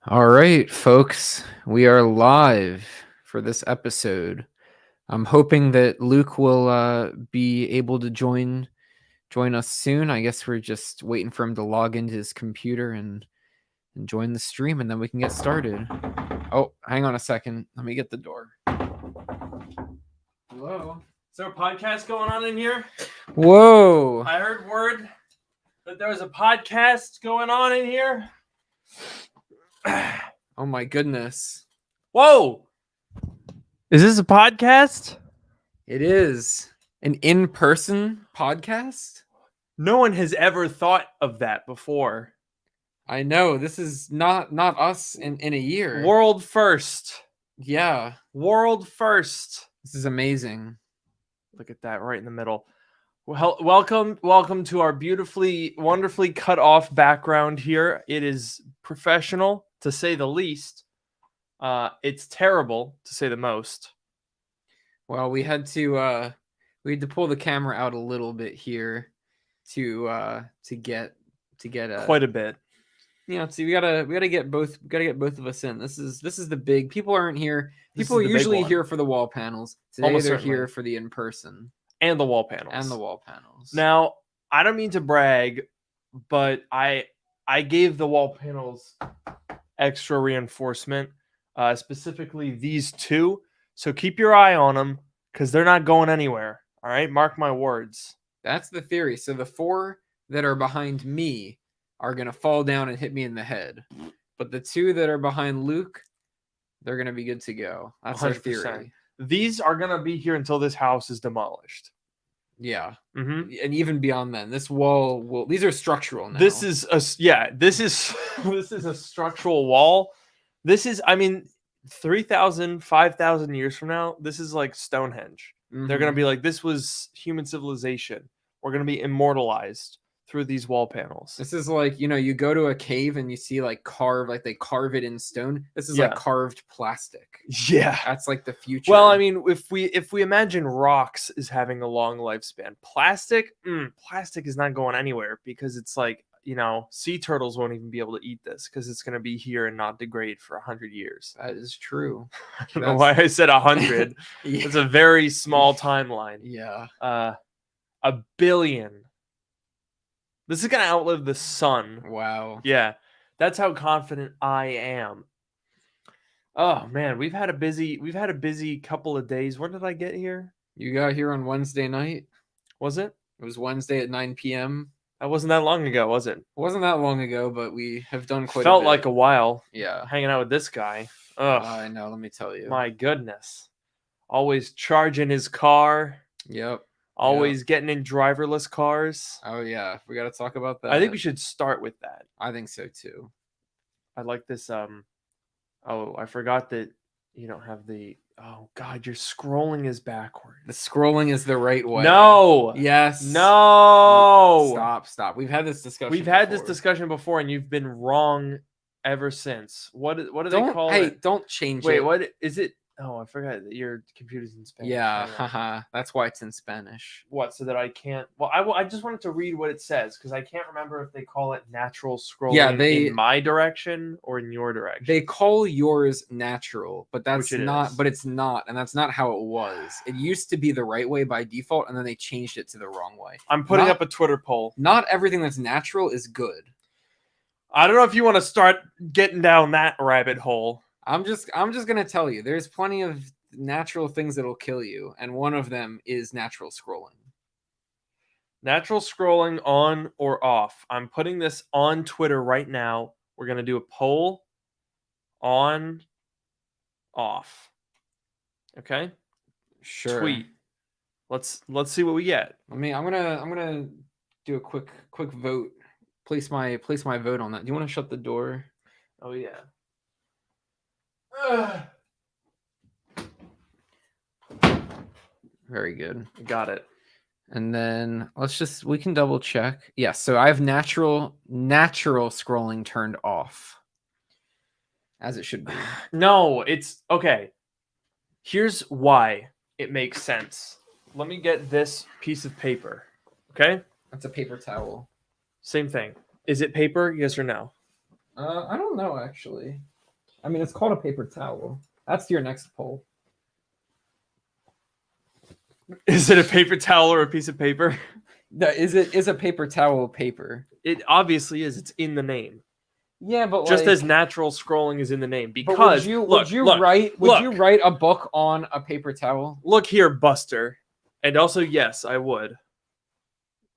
All right, folks, we are live for this episode. I'm hoping that Luke will be able to join us soon. I guess we're just waiting for him to log into his computer and join the stream, and then we can get started. Oh, hang on a second. Let me get the door. Hello. Is there a podcast going on in here? Whoa. I heard word that there was a podcast going on in here. Oh my goodness. Whoa! Is this a podcast? It is an in-person podcast? No one has ever thought of that before. I know. This is not us in a year. World first. Yeah. World first. This is amazing. Look at that right in the middle. Well, welcome to our beautifully, wonderfully cut off background here. It is professional, to say the least. It's terrible, to say the most. Well, we had to pull the camera out a little bit here to get Quite a bit. See, we gotta get both of us in. This is the big. People aren't here. People are the big usually one. here for the wall panels. Today Almost they're certainly. here for the in person And the wall panels. Now, I don't mean to brag, but I gave the wall panels extra reinforcement, specifically these two. So keep your eye on them because they're not going anywhere. All right, mark my words. That's the theory. So the 4 that are behind me are gonna fall down and hit me in the head, but the 2 that are behind Luke, they're gonna be good to go. That's our 100%. theory. These are gonna be here until this house is demolished. Yeah. Mm-hmm. And even beyond then, this wall will. These are structural now. This is a this is a structural wall. This is, I mean, 3,000, 5,000 years from now, this is like Stonehenge. They're gonna be like, this was human civilization. We're gonna be immortalized through these wall panels. This is like, you go to a cave and you see they carve it in stone. This is like carved plastic. Yeah, that's like the future. Well, I mean, if we imagine rocks is having a long lifespan, plastic is not going anywhere because it's like, sea turtles won't even be able to eat this because it's going to be here and not degrade for 100 years. That is true. I don't know why I said 100. Yeah. It's a very small timeline. Yeah. 1 billion. This is going to outlive the sun. Wow. Yeah. That's how confident I am. Oh man, we've had a busy couple of days. When did I get here? You got here on Wednesday night. Was it? It was Wednesday at 9 p.m. That wasn't that long ago, was it? It wasn't that long ago, but we have done quite Felt a bit. like a while. Yeah. Hanging out with this guy. Ugh. I know, let me tell you. My goodness. Always charging his car. Yep. Always getting in driverless cars. Oh yeah, we got to talk about that. I think we should start with that. I think so too. I like this. Oh, I forgot that you don't have the. Oh God, your scrolling is backwards. The scrolling is the right way. No. Yes. No. Stop. We've had this discussion. We've had this discussion before, and you've been wrong ever since. What do they call it? Hey, don't change it. Wait, what is it? Oh, I forgot that your computer's in Spanish. Yeah, haha. That's why it's in Spanish. What? So that I can't. Well, I just wanted to read what it says because I can't remember if they call it natural scrolling. Yeah, in my direction or in your direction. They call yours natural, but that's not. Is. But it's not, and that's not how it was. It used to be the right way by default, and then they changed it to the wrong way. I'm putting up a Twitter poll. Not everything that's natural is good. I don't know if you want to start getting down that rabbit hole. I'm just gonna tell you, there's plenty of natural things that'll kill you, and one of them is natural scrolling. Natural scrolling on or off. I'm putting this on Twitter right now. We're gonna do a poll. On, off. Okay. Sure. Tweet. Let's see what we get. I'm gonna do a quick vote. Place my vote on that. Do you want to shut the door? Oh yeah. Very good. Got it. And then we can double check. Yes, so I have natural scrolling turned off. As it should be. No, it's okay. Here's why it makes sense. Let me get this piece of paper. Okay? That's a paper towel. Same thing. Is it paper? Yes or no? I don't know, actually. I mean, it's called a paper towel. That's your next poll. Is it a paper towel or a piece of paper? Is a paper towel paper? It obviously is. It's in the name. Yeah, but just as natural scrolling is in the name. Because would you write a book on a paper towel? Look here, Buster. And also, yes, I would.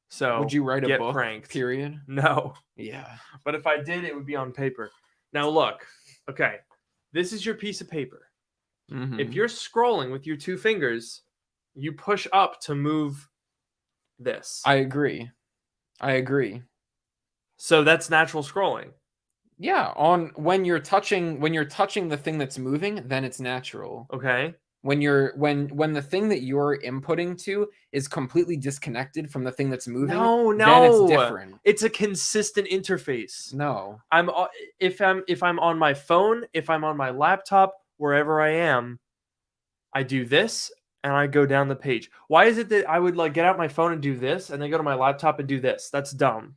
So would you write a book? Pranked. Period. No. Yeah. But if I did, it would be on paper. Now look. Okay. This is your piece of paper. Mm-hmm. If you're scrolling with your two fingers, you push up to move this. I agree. So that's natural scrolling. Yeah, when you're touching the thing that's moving, then it's natural. Okay. When the thing that you're inputting to is completely disconnected from the thing that's moving, then it's different. It's a consistent interface. No. If I'm on my phone, if I'm on my laptop, wherever I am, I do this and I go down the page. Why is it that I would get out my phone and do this and then go to my laptop and do this? That's dumb.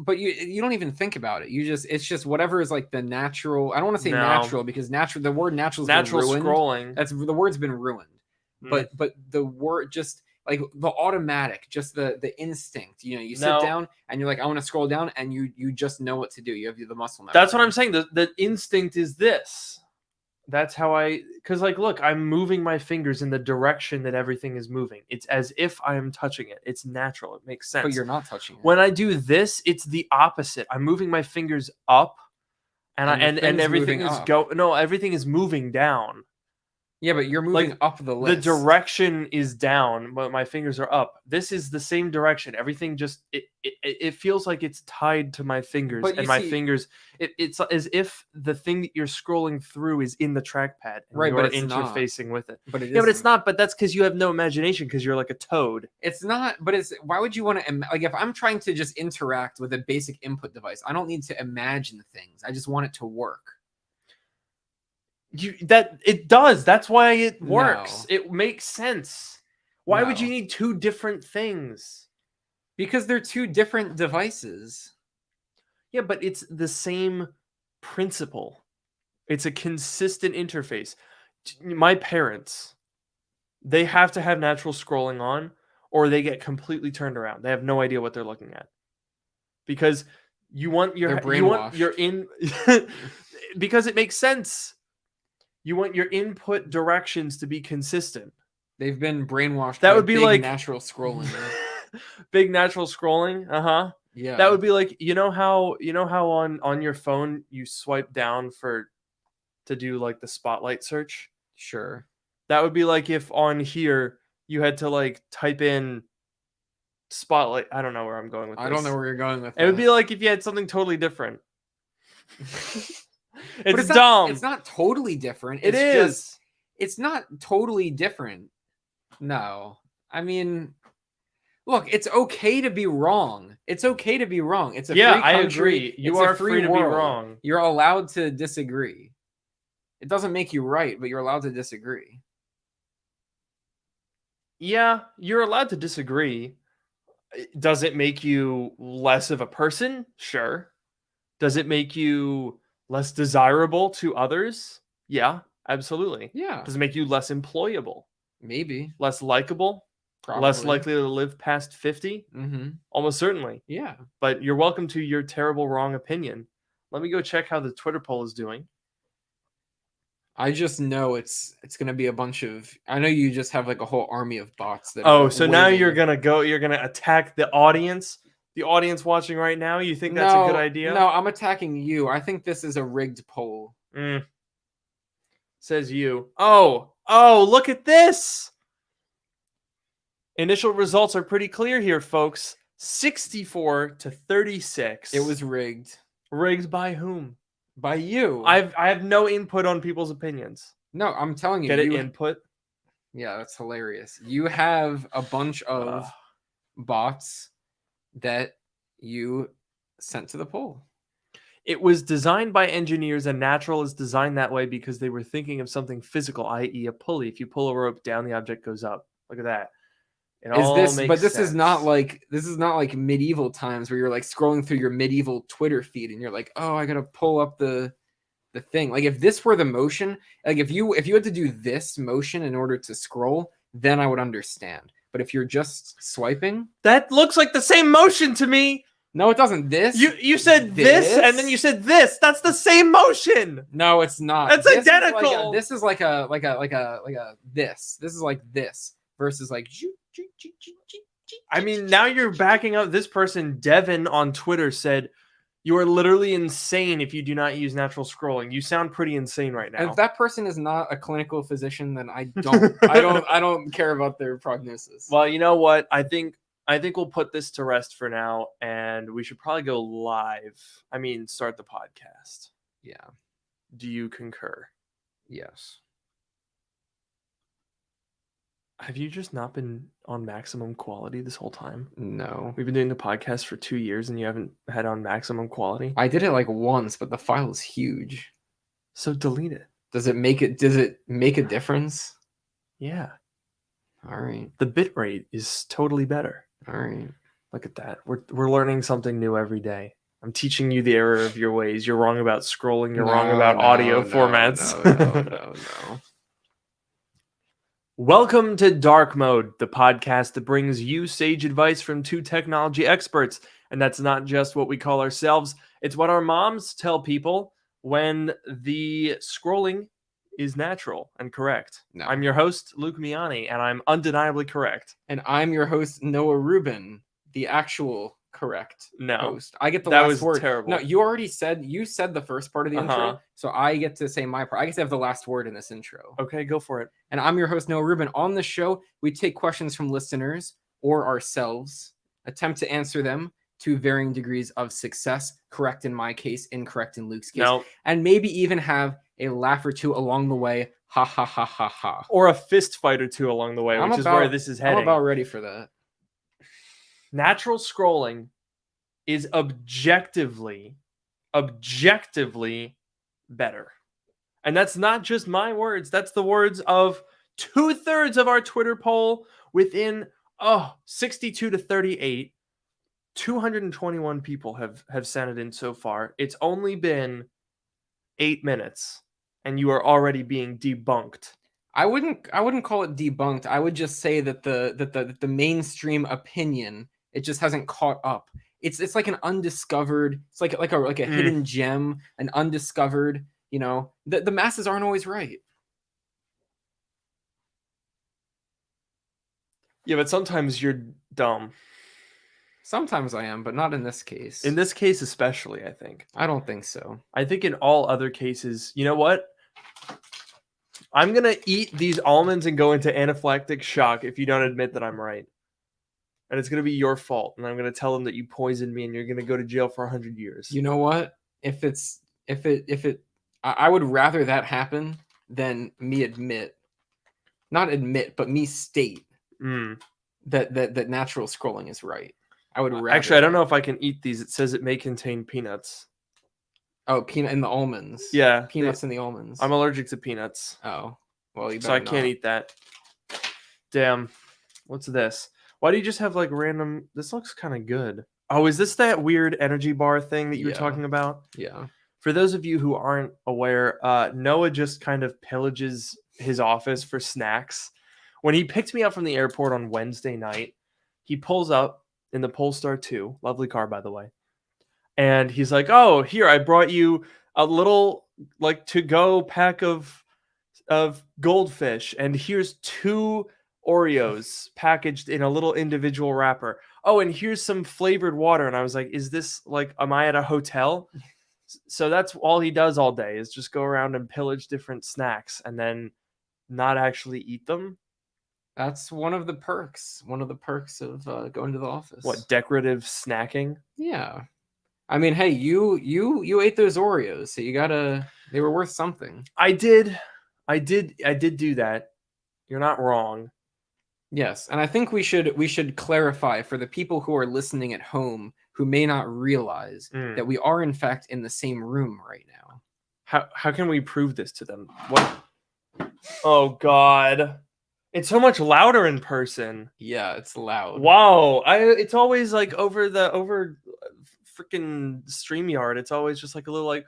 But you don't even think about it. It's just whatever is the natural. I don't want to say natural because the word natural is ruined. Scrolling. The word's been ruined. But the word just the automatic, just the instinct. You sit down and you're like, I want to scroll down, and you just know what to do. You have the muscle memory. That's what I'm saying. The instinct is this. That's how because look, I'm moving my fingers in the direction that everything is moving. It's as if I am touching it. It's natural. It makes sense. But you're not touching it. When I do this, it's the opposite. I'm moving my fingers up, and everything is everything is moving down. Yeah, but you're moving up the list. The direction is down, but my fingers are up. This is the same direction. Everything just it feels like it's tied to my fingers, and my fingers. It's as if the thing that you're scrolling through is in the trackpad, and right? But you're interfacing with it. But but it's not. But that's because you have no imagination. Because you're like a toad. It's not. But it's why would you want to if I'm trying to just interact with a basic input device, I don't need to imagine things. I just want it to work. It does. That's why it works. No. It makes sense. Why would you need two different things? Because they're two different devices. Yeah, but it's the same principle. It's a consistent interface. My parents, they have to have natural scrolling on, or they get completely turned around. They have no idea what they're looking at. Because you want your because it makes sense. You want your input directions to be consistent. They've been brainwashed. That would be like natural scrolling. Big natural scrolling. Yeah. That would be like you know how on your phone you swipe down to do the spotlight search. Sure. That would be like if on here you had to type in spotlight. I don't know where I'm going with this. I don't know where you're going with it. It would be like if you had something totally different. It's dumb. It's not totally different. It is. It's not totally different. No. I mean, look, it's okay to be wrong. It's okay to be wrong. It's a free country. I agree. You are free to be wrong. You're allowed to disagree. It doesn't make you right, but you're allowed to disagree. Yeah, you're allowed to disagree. Does it make you less of a person? Sure. Does it make you less desirable to others? Yeah, absolutely. Yeah. Does it make you less employable? Maybe. Less likable? Probably. Less likely to live past 50? Mm-hmm. Almost certainly. Yeah. But you're welcome to your terrible wrong opinion. Let me go check how the Twitter poll is doing. I just know it's going to be a bunch of... I know you just have a whole army of bots. So now you're going to attack the audience? The audience watching right now, you think that's a good idea? No, I'm attacking you. I think this is a rigged poll. Says you. Oh, look at this. Initial results are pretty clear here, folks. 64 to 36. It was rigged. Rigged by whom? By you. I have no input on people's opinions. No, I'm telling you. Get it input? Yeah, that's hilarious. You have a bunch of bots that you sent to the poll. It was designed by engineers, and natural is designed that way because they were thinking of something physical, i.e. a pulley. If you pull a rope down, the object goes up. Look at that. This is not like medieval times where you're like scrolling through your medieval Twitter feed and you're like, oh, I gotta pull up the thing. Like if this were the motion, like if you had to do this motion in order to scroll, then I would understand. But if you're just swiping, that looks like the same motion to me. No, it doesn't. You said this and then you said this. That's the same motion. No, it's not. That's identical. This is like a this. This is like this versus like. I mean, now you're backing up. This person, Devin, on Twitter said, "You are literally insane if you do not use natural scrolling. You sound pretty insane right now." And if that person is not a clinical physician, then I don't care about their prognosis. Well, you know what? I think we'll put this to rest for now, and we should probably go live. I mean, start the podcast. Yeah. Do you concur? Yes. Have you just not been on maximum quality this whole time? No. We've been doing the podcast for 2 years and you haven't had on maximum quality? I did it like once, but the file is huge. So delete it. Does it make a difference? Yeah. All right. The bitrate is totally better. All right. Look at that. We're learning something new every day. I'm teaching you the error of your ways. You're wrong about scrolling. You're wrong about audio formats. No. Welcome to Dark Mode, the podcast that brings you sage advice from two technology experts. And that's not just what we call ourselves. It's what our moms tell people when the scrolling is natural and correct. No. I'm your host, Luke Miani, and I'm undeniably correct. And I'm your host, Noah Rubin, the actual correct host. I get the last word. Terrible. No, you said the first part of the intro, so I get to say my part. I get to have the last word in this intro. Okay, go for it. And I'm your host, Noah Rubin. On the show, we take questions from listeners or ourselves, attempt to answer them to varying degrees of success, correct in my case, incorrect in Luke's case, and maybe even have a laugh or two along the way. Ha ha ha ha ha. Or a fist fight or two along the way, which is where this is heading. I'm about ready for that. Natural scrolling is objectively better. And that's not just my words. That's the words of 2/3 of our Twitter poll within 62 to 38. 221 people have sent it in so far. It's only been 8 minutes and you are already being debunked. I wouldn't call it debunked. I would just say that the mainstream opinion, it just hasn't caught up. It's like an undiscovered, it's like a hidden gem, an undiscovered, the masses aren't always right. Yeah, but sometimes you're dumb. Sometimes I am, but not in this case. In this case especially, I think. I don't think so. I think in all other cases, you know what? I'm going to eat these almonds and go into anaphylactic shock if you don't admit that I'm right. And it's going to be your fault. And I'm going to tell them that you poisoned me and you're going to go to jail for 100 years. You know what? I would rather that happen than me state that natural scrolling is right. I would rather. Actually, I don't know if I can eat these. It says it may contain peanuts. Oh, peanut in the almonds. Yeah. Peanuts in the almonds. I'm allergic to peanuts. Oh. Well, so I can't eat that. Damn. What's this? Why do you just have like random... This looks kind of good. Oh, is this that weird energy bar thing that you were talking about? Yeah. For those of you who aren't aware, Noah just kind of pillages his office for snacks. When he picked me up from the airport on Wednesday night, he pulls up in the Polestar 2. Lovely car, by the way. And he's like, oh, here, I brought you a little like to-go pack of goldfish. And here's 2 Oreos packaged in a little individual wrapper. Oh, and here's some flavored water. And I was like, is this like, am I at a hotel? So that's all he does all day is just go around and pillage different snacks and then not actually eat them. That's one of the perks. One of the perks of going to the office. What, decorative snacking? Yeah. I mean, hey, you ate those Oreos, so they were worth something. I did do that. You're not wrong. Yes, and I think we should clarify for the people who are listening at home who may not realize that we are in fact in the same room right now. How can we prove this to them? What? Oh God. It's so much louder in person. Yeah, it's loud. Wow, it's always like over freaking StreamYard. It's always just like a little like,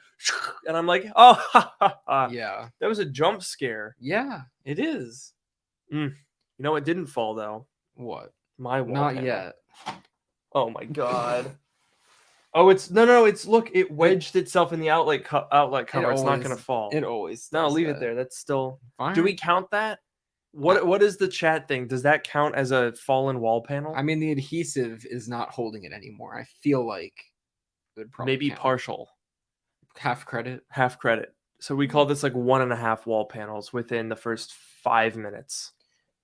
and I'm like, oh, ha, ha, ha. Yeah, that was a jump scare. Yeah, it is. You know, it didn't fall though. What? My wall Not panel. yet. Oh my god. Oh, it's no. It's look. It wedged itself in the outlet cover. It's not gonna fall. It always. No, does leave that. it there. That's still. Fine. Do we count that? What is the chat thing? Does that count as a fallen wall panel? I mean, the adhesive is not holding it anymore. I feel like it would probably maybe count. partial. Half credit. Half credit. So we call this like 1.5 wall panels within the first 5 minutes.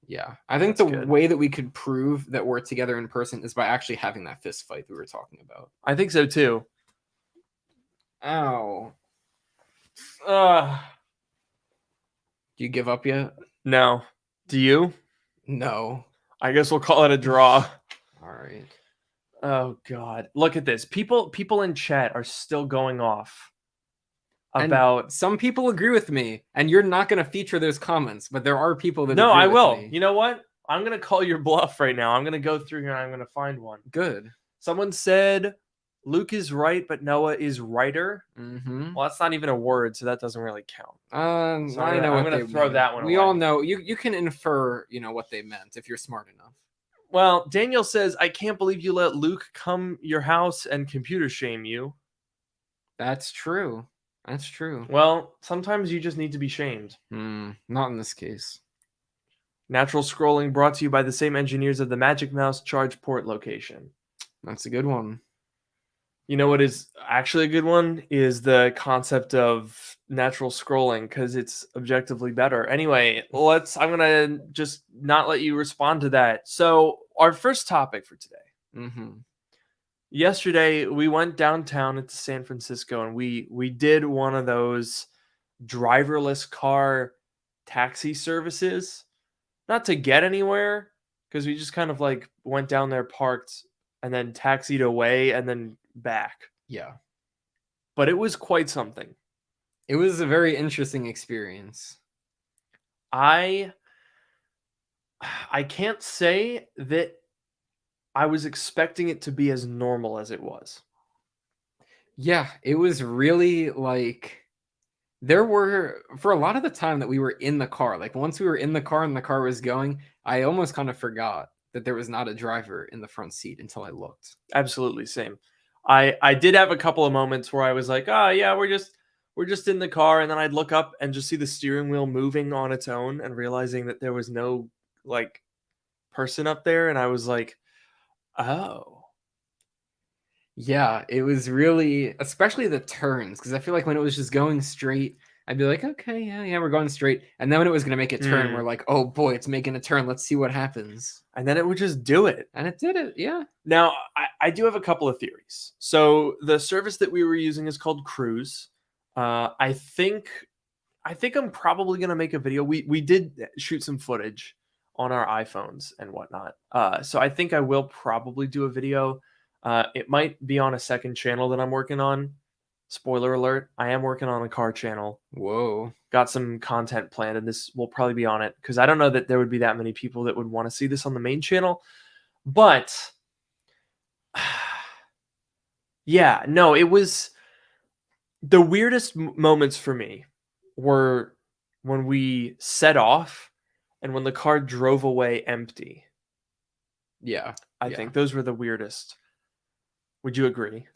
Yeah, I think the way that we could prove that we're together in person is by actually having that fist fight we were talking about. I think so too. Ow. Do you give up yet? No. Do you? No. I guess we'll call it a draw. All right. Oh god. Look at this. People in chat are still going off about and some people agree with me, and you're not going to feature those comments, but there are people that No, agree I with will. me. You know what? I'm going to call your bluff right now. I'm going to go through here and I'm going to find one. Good. Someone said Luke is right, but Noah is righter. Mm-hmm. Well, that's not even a word, so that doesn't really count. So I know. I'm going to throw that one away. We all know. You can infer, what they meant if you're smart enough. Well, Daniel says, I can't believe you let Luke come your house and computer shame you. That's true. That's true. Well, sometimes you just need to be shamed. Not in this case. Natural scrolling brought to you by the same engineers of the Magic Mouse charge port location. That's a good one. You know what is actually a good one is the concept of natural scrolling because it's objectively better. Anyway, I'm going to just not let you respond to that. So our first topic for today. Mm-hmm. Yesterday, we went downtown into San Francisco and we did one of those driverless car taxi services. Not to get anywhere, because we just kind of like went down there, parked, and then taxied away and then back. Yeah. But it was quite something. It was a very interesting experience. I can't say that I was expecting it to be as normal as it was. Yeah, it was really like there were for a lot of the time that we were in the car. Like once we were in the car and the car was going, I almost kind of forgot that there was not a driver in the front seat until I looked. Absolutely, same. I did have a couple of moments where I was like, oh yeah, we're just in the car, and then I'd look up and just see the steering wheel moving on its own and realizing that there was no like person up there, and I was like, oh. Yeah, it was really, especially the turns, because I feel like when it was just going straight, I'd be like, okay, yeah, we're going straight. And then when it was going to make a turn, we're like, oh boy, it's making a turn. Let's see what happens. And then it would just do it. And it did it, yeah. Now, I do have a couple of theories. So the service that we were using is called Cruise. I think I'm probably going to make a video. We did shoot some footage on our iPhones and whatnot. So I think I will probably do a video. It might be on a second channel that I'm working on. Spoiler alert, I am working on a car channel. Whoa. Got some content planned, and this will probably be on it, because I don't know that there would be that many people that would want to see this on the main channel. But, yeah, no, it was... The weirdest moments for me were when we set off and when the car drove away empty. Yeah. I think those were the weirdest. Would you agree?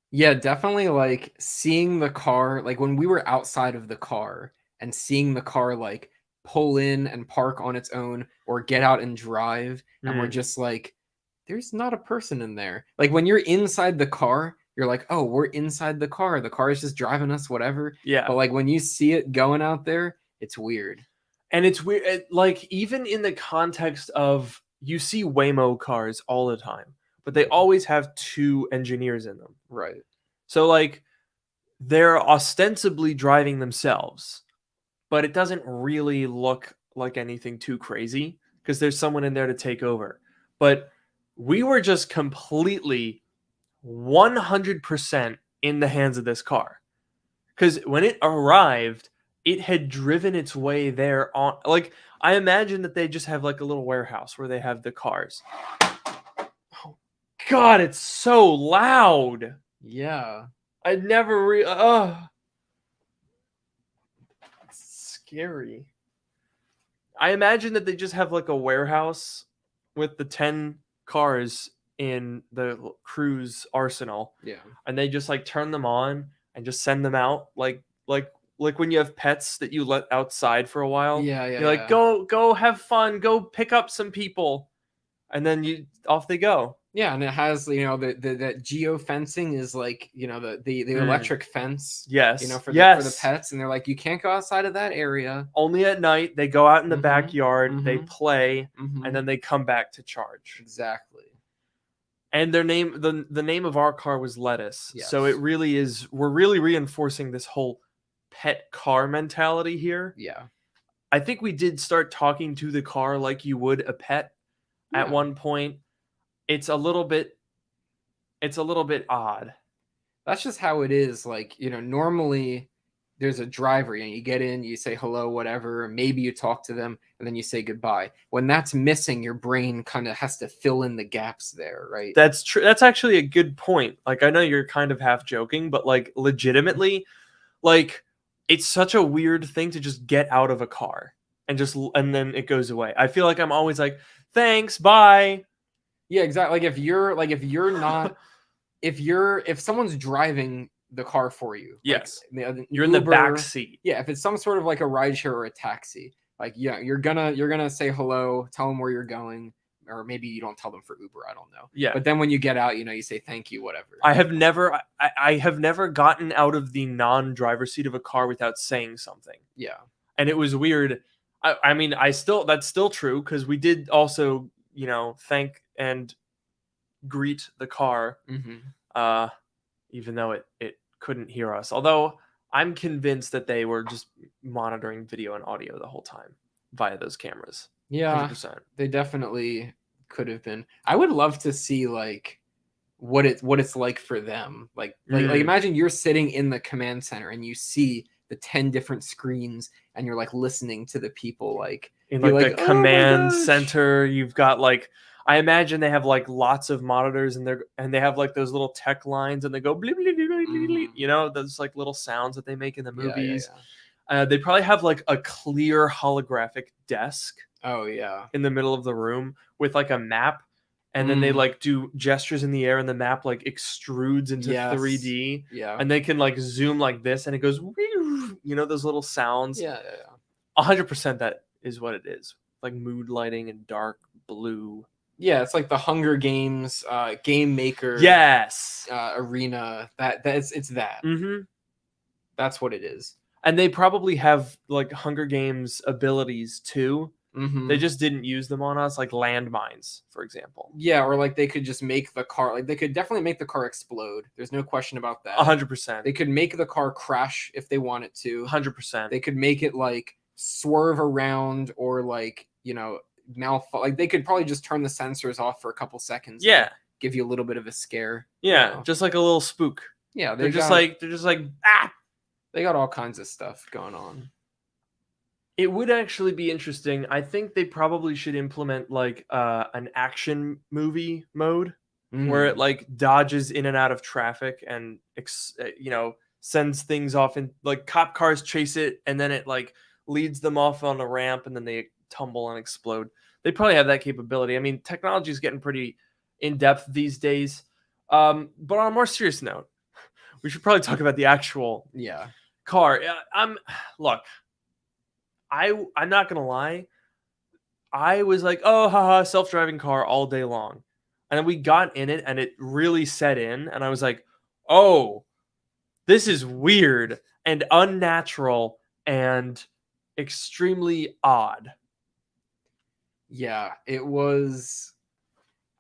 Yeah, definitely like seeing the car, like when we were outside of the car and seeing the car like pull in and park on its own or get out and drive. And we're just like, there's not a person in there. Like when you're inside the car, you're like, oh, we're inside the car. The car is just driving us, whatever. Yeah. But like when you see it going out there, it's weird. And it's weird. Like even in the context of you see Waymo cars all the time, but they always have 2 engineers in them. Right. So like they're ostensibly driving themselves, but it doesn't really look like anything too crazy because there's someone in there to take over. But we were just completely 100% in the hands of this car. Because when it arrived, it had driven its way there on, like, I imagine that they just have like a little warehouse where they have the cars. Oh God, it's so loud. Yeah. I never it's scary. I imagine that they just have like a warehouse with the 10 cars in the Cruise arsenal. Yeah. And they just like turn them on and just send them out like when you have pets that you let outside for a while. Yeah. You're like, go have fun, go pick up some people, and then off they go. Yeah, and it has that geo fencing is like the electric fence. Yes. For the pets, and they're like, you can't go outside of that area. Only at night. They go out in the backyard, they play, and then they come back to charge. Exactly. And their name, the name of our car was Lettuce. Yes. So it really is. We're really reinforcing this whole pet car mentality here. Yeah. I think we did start talking to the car like you would a pet at one point. It's a little bit odd. That's just how it is. Like, normally there's a driver and you get in, you say hello, whatever, maybe you talk to them, and then you say goodbye. When that's missing, your brain kind of has to fill in the gaps there, right? That's true. That's actually a good point. Like, I know you're kind of half joking, but like legitimately, like, it's such a weird thing to just get out of a car and then it goes away. I feel like I'm always like, thanks, bye. Yeah, exactly. If someone's driving the car for you, yes, like, you're in the back seat. Yeah, if it's some sort of like a rideshare or a taxi, like, yeah, you're gonna say hello, tell them where you're going, or maybe you don't tell them for Uber. I don't know. Yeah, but then when you get out, you say thank you, whatever. I have never gotten out of the non-driver seat of a car without saying something. Yeah, and it was weird. I mean, that's still true because we did also, thank and greet the car, even though it couldn't hear us. Although I'm convinced that they were just monitoring video and audio the whole time via those cameras. Yeah, 100%. They definitely could have been. I would love to see like what it's like for them. Like imagine you're sitting in the command center and you see the 10 different screens and you're like listening to the people like in like the command center. You've got like, I imagine they have like lots of monitors and they have like those little tech lines and they go bleep, bleep, bleep, bleep, bleep, those like little sounds that they make in the movies. Yeah. They probably have like a clear holographic desk. Oh yeah. In the middle of the room with like a map, and then they like do gestures in the air and the map like extrudes into 3D. Yeah. And they can like zoom like this and it goes, those little sounds. Yeah. 100% that is what it is. Like mood lighting and dark blue. Yeah, it's like the Hunger Games game maker. Yes. Arena. It's that. Mm-hmm. That's what it is. And they probably have like Hunger Games abilities too. Mm-hmm. They just didn't use them on us, like landmines, for example. Yeah, or like they could just make the car, like they could definitely make the car explode. There's no question about that. 100%. They could make the car crash if they wanted to. 100%. They could make it like swerve around or like, like they could probably just turn the sensors off for a couple seconds. Yeah. Give you a little bit of a scare. Yeah, just like a little spook. Yeah, they're just like ah. They got all kinds of stuff going on. It would actually be interesting. I think they probably should implement like an action movie mode where it like dodges in and out of traffic and sends things off, and like cop cars chase it and then it like leads them off on a ramp and then they tumble and explode. They probably have that capability. I mean, technology is getting pretty in depth these days. But on a more serious note, we should probably talk about the actual car. Look. I'm not gonna lie. I was like, oh, haha, self-driving car all day long. And then we got in it and it really set in. And I was like, oh, this is weird and unnatural and extremely odd. Yeah, it was,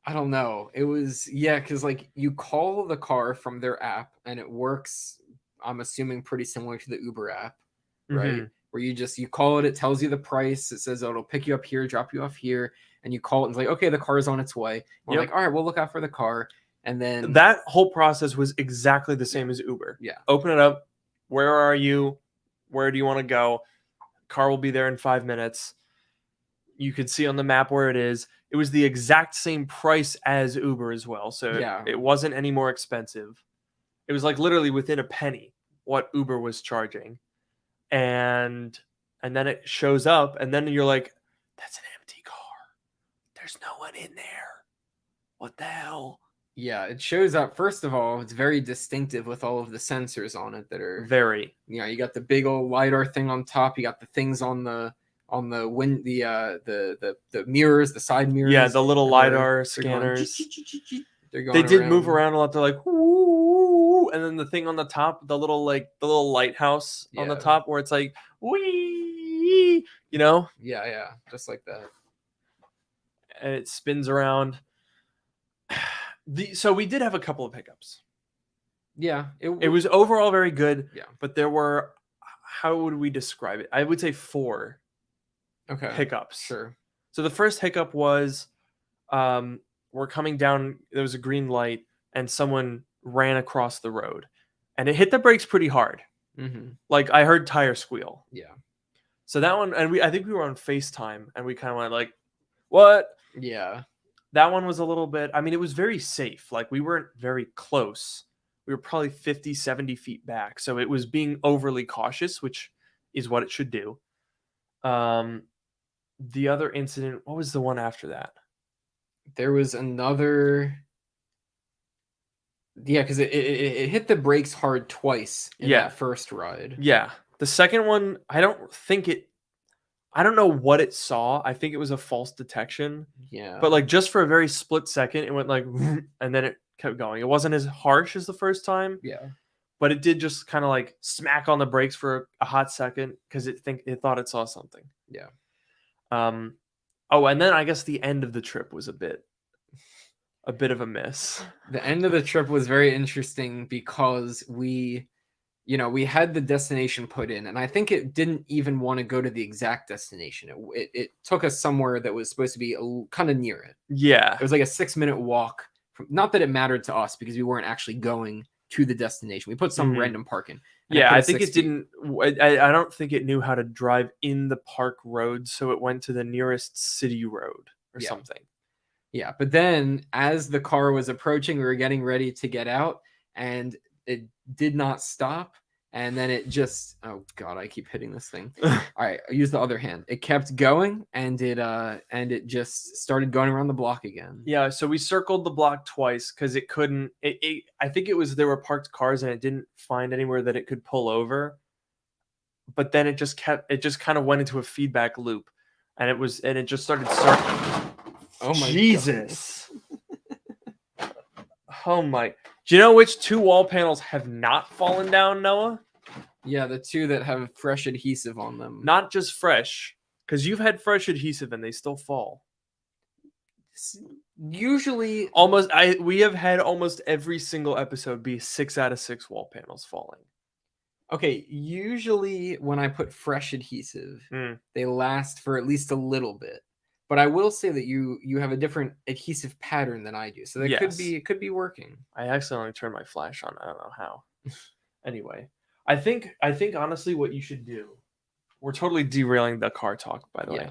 I don't know. It was, because like you call the car from their app and it works, I'm assuming pretty similar to the Uber app, right? Mm-hmm. Where you call it, it tells you the price. It says it'll pick you up here, drop you off here, and you call it and it's like, okay, the car is on its way. We're like, all right, we'll look out for the car. And then that whole process was exactly the same as Uber. Yeah. Open it up. Where are you? Where do you want to go? Car will be there in 5 minutes. You could see on the map where it is. It was the exact same price as Uber as well. So it wasn't any more expensive. It was like literally within a penny what Uber was charging. And then it shows up, and then you're like, that's an empty car. There's no one in there. What the hell? Yeah, it shows up. First of all, it's very distinctive with all of the sensors on it that are very. You got the big old LiDAR thing on top. You got the things on the the mirrors, the side mirrors. Yeah, the little LiDAR scanners. They did move around a lot. They're like, woo, and then the thing on the top, the little lighthouse on the top, where it's like, wee, Yeah, just like that. And it spins around. So we did have a couple of hiccups. Yeah, it was overall very good. Yeah, but there were, how would we describe it? I would say 4 hiccups. Sure. So the first hiccup was, we're coming down. There was a green light, and someone ran across the road, and it hit the brakes pretty hard. Mm-hmm. Like I heard tire squeal. Yeah. So that one, and I think we were on FaceTime, and we kind of went like, "What?" Yeah. That one was a little bit, I mean, it was very safe. Like we weren't very close. We were probably 50, 70 feet back. So it was being overly cautious, which is what it should do. The other incident, what was the one after that? There was another. Yeah, because it hit the brakes hard twice in that first ride. Yeah. The second one, I don't know what it saw. I think it was a false detection. Yeah. But like just for a very split second, it went like, and then it kept going. It wasn't as harsh as the first time. Yeah. But it did just kind of like smack on the brakes for a hot second because it thought it saw something. Yeah. Oh, and then I guess the end of the trip was a bit of a miss. The end of the trip was very interesting because we had the destination put in, and I think it didn't even want to go to the exact destination. It took us somewhere that was supposed to be kind of near it. Yeah. It was like a 6-minute walk. Not that it mattered to us because we weren't actually going to the destination. We put some random park in. Yeah, I think it didn't. I don't think it knew how to drive in the park road, so it went to the nearest city road or something. Yeah, but then as the car was approaching, we were getting ready to get out, and it did not stop. And then it just, oh God, I keep hitting this thing. All right, I'll use the other hand. It kept going, and it just started going around the block again. Yeah, so we circled the block twice because it couldn't. I think it was there were parked cars, and it didn't find anywhere that it could pull over. But then it just kind of went into a feedback loop, and it just started circling. Oh my Jesus! Oh my! Do you know which 2 wall panels have not fallen down, Noah? Yeah, the 2 that have fresh adhesive on them. Not just fresh, because you've had fresh adhesive and they still fall. Usually, we have had almost every single episode be 6 out of 6 wall panels falling. Okay, usually when I put fresh adhesive, they last for at least a little bit. But I will say that you have a different adhesive pattern than I do, so that it could be working. I accidentally turned my flash on. I don't know how. Anyway, I think honestly, what you should do. We're totally derailing the car talk, by the way.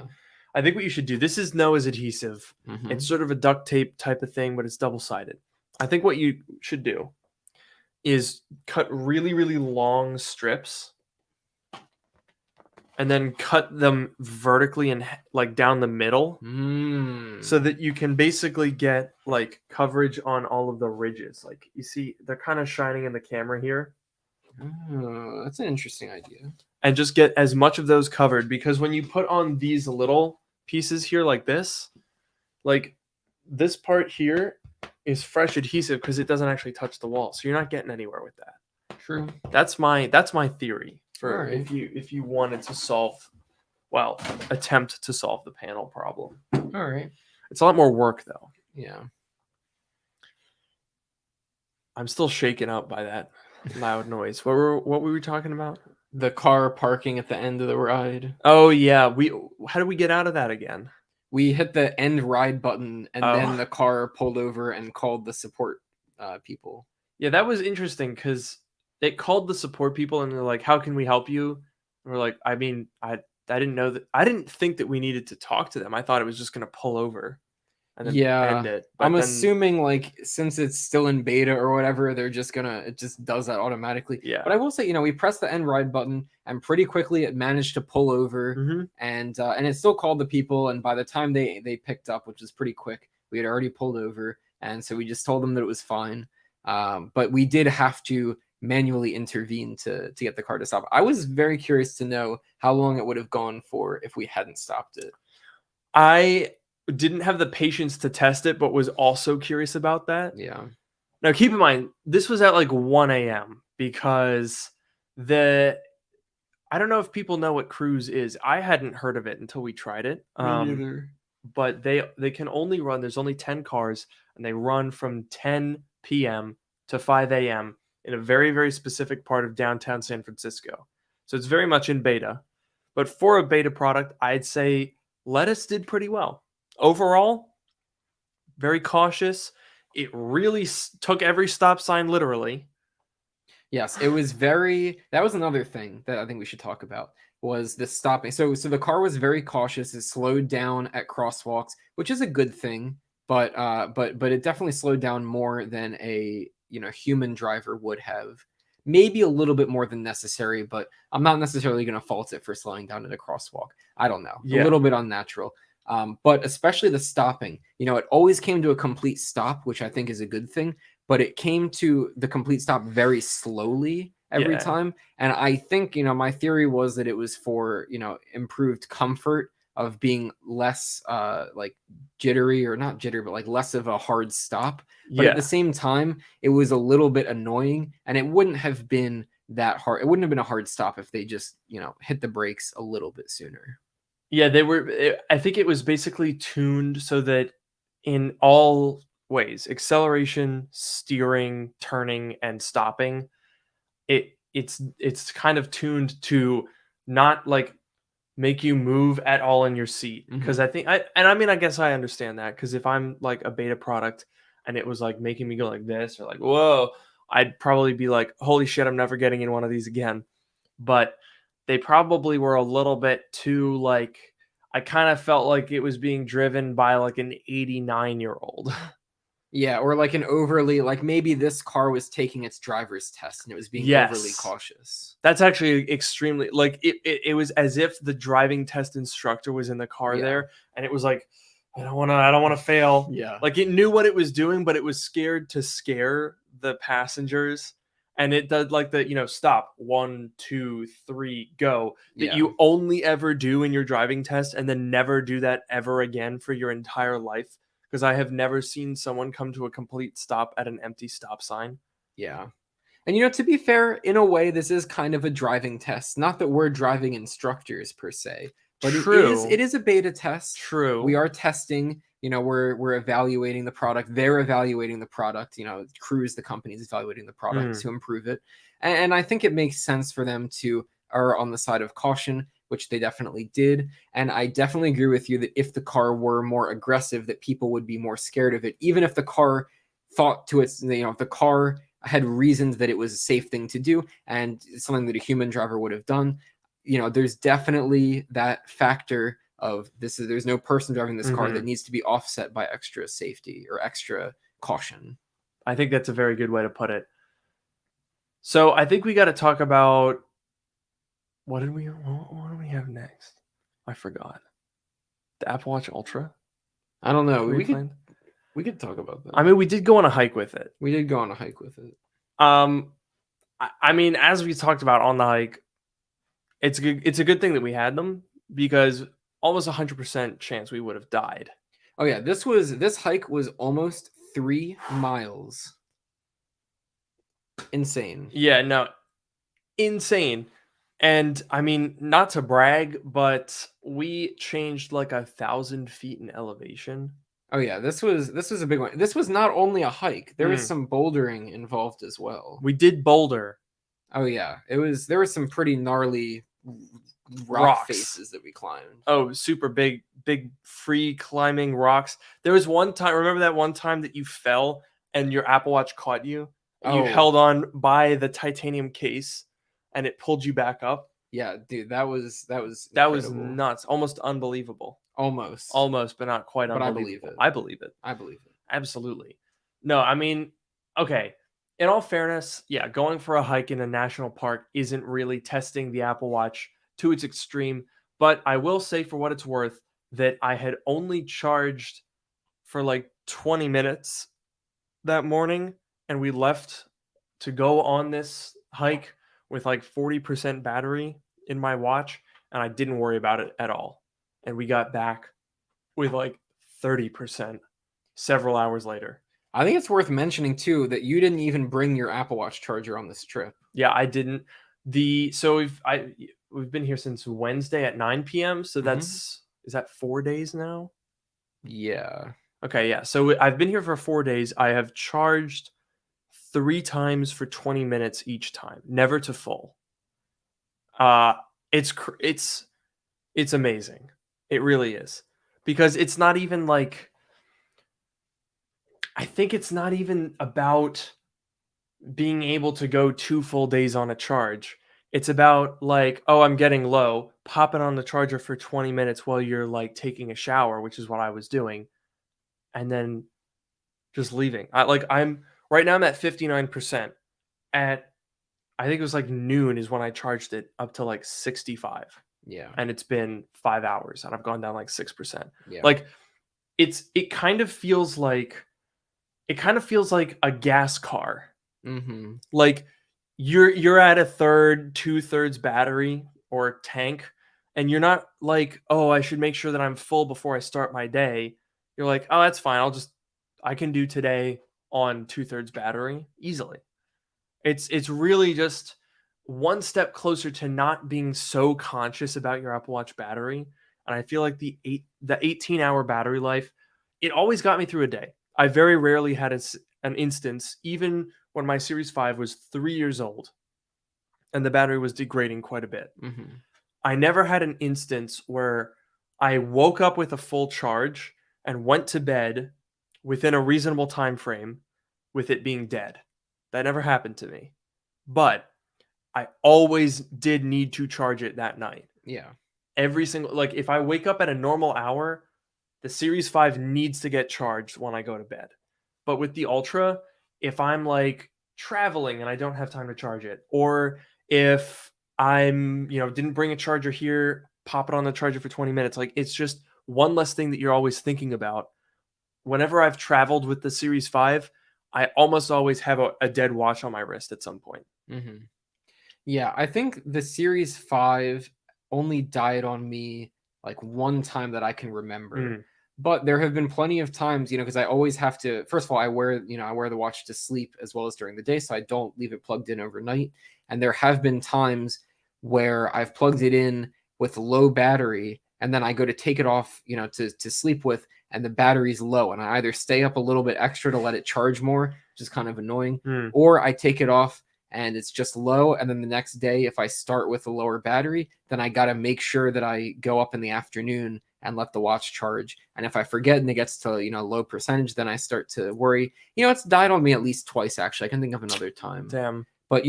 I think what you should do. This is Noah's adhesive. Mm-hmm. It's sort of a duct tape type of thing, but it's double-sided. I think what you should do is cut really, really long strips. And then cut them vertically and like down the middle so that you can basically get like coverage on all of the ridges. Like you see, they're kind of shining in the camera here. Oh, that's an interesting idea. And just get as much of those covered, because when you put on these little pieces here like this part here is fresh adhesive because it doesn't actually touch the wall. So you're not getting anywhere with that. True. That's my theory. For if you wanted to attempt to solve the panel problem. All right. It's a lot more work though. Yeah. I'm still shaken up by that loud noise. What were we talking about? The car parking at the end of the ride. Oh yeah. How did we get out of that again? We hit the end ride button, and then the car pulled over and called the support people. Yeah, that was interesting because it called the support people and they're like, how can we help you? And we're like, I mean, I didn't know that. I didn't think that we needed to talk to them. I thought it was just going to pull over and then end it. But I'm assuming like since it's still in beta or whatever, they're just gonna it just does that automatically. Yeah. But I will say, we pressed the end ride button and pretty quickly it managed to pull over and it still called the people. And by the time they picked up, which was pretty quick, we had already pulled over. And so we just told them that it was fine. But we did have to manually intervene to get the car to stop. I was very curious to know how long it would have gone for if we hadn't stopped it. I didn't have the patience to test it, but was also curious about that. Yeah. Now, keep in mind, this was at like 1 a.m. because I don't know if people know what Cruise is. I hadn't heard of it until we tried it. Me neither. But they can only run, there's only 10 cars, and they run from 10 p.m. to 5 a.m. in a very, very specific part of downtown San Francisco. So it's very much in beta. But for a beta product, I'd say Lettuce did pretty well. Overall, very cautious. It really took every stop sign literally. Yes, it was that was another thing that I think we should talk about was the stopping. So the car was very cautious. It slowed down at crosswalks, which is a good thing, but it definitely slowed down more than a human driver would have. Maybe a little bit more than necessary, but I'm not necessarily going to fault it for slowing down at a crosswalk. I don't know. Yeah. A little bit unnatural. But especially the stopping, it always came to a complete stop, which I think is a good thing, but it came to the complete stop very slowly every time. And I think, my theory was that it was for, improved comfort of being less like jittery, or not jittery, but like less of a hard stop. But at the same time, it was a little bit annoying, and it wouldn't have been that hard. It wouldn't have been a hard stop if they just, hit the brakes a little bit sooner. Yeah, I think it was basically tuned so that in all ways, acceleration, steering, turning, and stopping, it's kind of tuned to not like make you move at all in your seat. Because I think I guess I understand that, because if I'm like a beta product and it was like making me go like this or like, whoa, I'd probably be like, holy shit, I'm never getting in one of these again. But they probably were a little bit too like, I kind of felt like it was being driven by like an 89-year-old. Yeah, or like an overly, like maybe this car was taking its driver's test and it was being overly cautious. That's actually extremely, like it was as if the driving test instructor was in the car there, and it was like, I don't want to fail. Yeah. Like it knew what it was doing, but it was scared to scare the passengers. And it does like the, stop, 1, 2, 3, go, that you only ever do in your driving test, and then never do that ever again for your entire life. Because I have never seen someone come to a complete stop at an empty stop sign. Yeah. And, to be fair, in a way, this is kind of a driving test. Not that we're driving instructors per se, but it is a beta test. True. We are testing, we're evaluating the product. They're evaluating the product. Cruise, the company, is evaluating the product to improve it. And I think it makes sense for them to err on the side of caution, which they definitely did. And I definitely agree with you that if the car were more aggressive, that people would be more scared of it. Even if the car thought to its, if the car had reasons that it was a safe thing to do and something that a human driver would have done, there's definitely that factor of there's no person driving this car that needs to be offset by extra safety or extra caution. I think that's a very good way to put it. So I think we got to talk about, what do we have next? I forgot. The Apple Watch Ultra? I don't know. We could talk about that. I mean, we did go on a hike with it. We did go on a hike with it. I mean, as we talked about on the hike, it's a good thing that we had them, because almost 100% chance we would have died. Oh yeah, this hike was almost 3 miles. Insane. Yeah, no. Insane. And I mean, not to brag, but we changed like 1,000 feet in elevation. Oh yeah, this was a big one. This was not only a hike; there was some bouldering involved as well. We did boulder. Oh yeah, there were some pretty gnarly rock faces that we climbed. Oh, super big free climbing rocks. There was one time. Remember that one time that you fell and your Apple Watch caught you? You held on by the titanium case, and it pulled you back up. Yeah, dude, that was nuts, almost unbelievable. Almost, but not quite but unbelievable. I believe it. I believe it. Absolutely. No, I mean, okay. In all fairness, yeah, going for a hike in a national park isn't really testing the Apple Watch to its extreme. But I will say, for what it's worth, that I had only charged for like 20 minutes that morning, and we left to go on this hike with like 40% battery in my watch, and I didn't worry about it at all. And we got back with like 30% several hours later. I think it's worth mentioning too that you didn't even bring your Apple Watch charger on this trip. Yeah, I didn't. So we've been here since Wednesday at 9 p.m. So is that 4 days now? Yeah. Okay, yeah. So I've been here for 4 days. I have charged 3 times for 20 minutes each time, never to full. It's amazing. It really is. Because it's not even like, I think it's not even about being able to go 2 full days on a charge. It's about like, oh, I'm getting low, pop it on the charger for 20 minutes while you're like taking a shower, which is what I was doing, and then just leaving. I'm right now I'm at 59%. At I think it was like noon is when I charged it up to like 65. Yeah. And it's been 5 hours and I've gone down like 6%. Yeah. Like it kind of feels like a gas car. Mm-hmm. Like you're at a third, 2/3 battery or tank, and you're not like, oh, I should make sure that I'm full before I start my day. You're like, oh, that's fine. I can do today on 2/3 battery easily. It's really just one step closer to not being so conscious about your Apple Watch battery. And I feel like the 18-hour battery life, it always got me through a day. I very rarely had an instance, even when my Series 5 was 3 years old and the battery was degrading quite a bit. Mm-hmm. I never had an instance where I woke up with a full charge and went to bed within a reasonable time frame with it being dead. That never happened to me. But I always did need to charge it that night. Yeah. Every single, like if I wake up at a normal hour, the Series 5 needs to get charged when I go to bed. But with the Ultra, if I'm like traveling and I don't have time to charge it, or if I'm, didn't bring a charger here, pop it on the charger for 20 minutes, like it's just one less thing that you're always thinking about. Whenever I've traveled with the Series 5, I almost always have a dead watch on my wrist at some point. Mm-hmm. Yeah, I think the Series 5 only died on me like one time that I can remember. But there have been plenty of times, because I always have to, first of all, I wear the watch to sleep as well as during the day, so I don't leave it plugged in overnight. And there have been times where I've plugged it in with low battery, and then I go to take it off, to sleep with, and the battery's low. And I either stay up a little bit extra to let it charge more, which is kind of annoying, or I take it off and it's just low. And then the next day, if I start with a lower battery, then I got to make sure that I go up in the afternoon and let the watch charge. And if I forget and it gets to, low percentage, then I start to worry. It's died on me at least twice, actually. I can think of another time. Damn. But,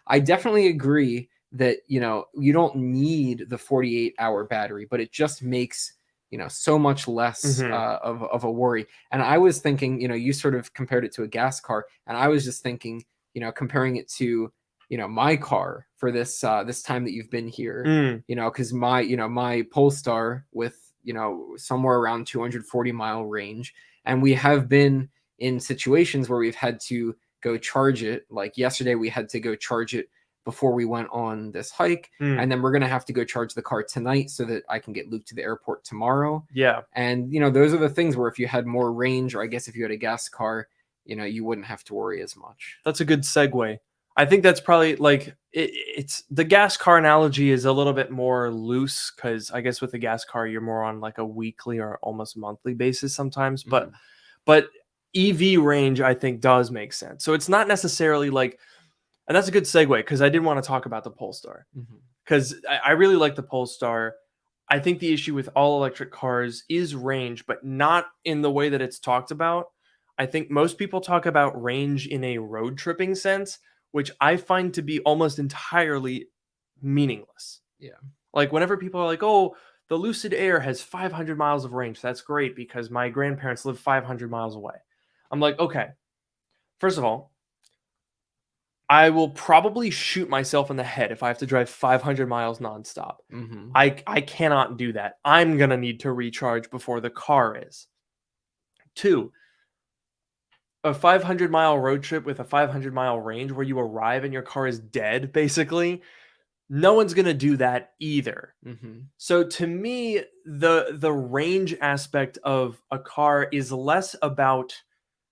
I definitely agree that, you don't need the 48-hour battery, but it just makes, so much less of a worry. And I was thinking, you sort of compared it to a gas car, and I was just thinking, comparing it to, my car for this time that you've been here, because my Polestar with, somewhere around 240 mile range. And we have been in situations where we've had to go charge it. Like yesterday, we had to go charge it before we went on this hike. And then we're going to have to go charge the car tonight so that I can get Luke to the airport tomorrow. Yeah. And, those are the things where if you had more range, or I guess if you had a gas car, you wouldn't have to worry as much. That's a good segue. I think that's probably like it's the gas car analogy is a little bit more loose because I guess with the gas car you're more on like a weekly or almost monthly basis sometimes. But EV range I think does make sense. So it's not necessarily like, and that's a good segue because I did want to talk about the Polestar because I really like the Polestar. I think the issue with all electric cars is range, but not in the way that it's talked about. I think most people talk about range in a road tripping sense, which I find to be almost entirely meaningless. Yeah. Like whenever people are like, oh, the Lucid Air has 500 miles of range. That's great because my grandparents live 500 miles away. I'm like, okay, first of all, I will probably shoot myself in the head if I have to drive 500 miles nonstop. Mm-hmm. I cannot do that. I'm going to need to recharge before the car is. 2, a 500-mile road trip with a 500-mile range where you arrive and your car is dead, basically, no one's going to do that either. Mm-hmm. So to me, the range aspect of a car is less about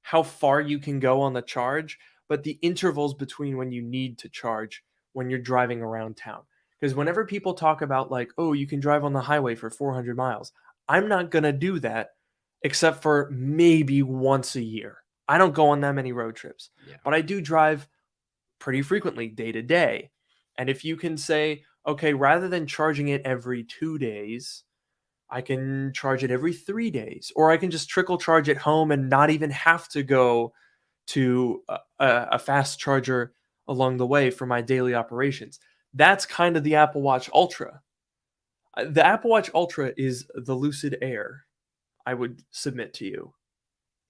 how far you can go on the charge, but the intervals between when you need to charge when you're driving around town. Because whenever people talk about like, oh, you can drive on the highway for 400 miles, I'm not going to do that except for maybe once a year. I don't go on that many road trips, but I do drive pretty frequently day to day. And if you can say, okay, rather than charging it every 2 days, I can charge it every 3 days, or I can just trickle charge at home and not even have to go to a fast charger along the way for my daily operations. That's kind of the Apple Watch Ultra. The Apple Watch Ultra is the Lucid Air, I would submit to you.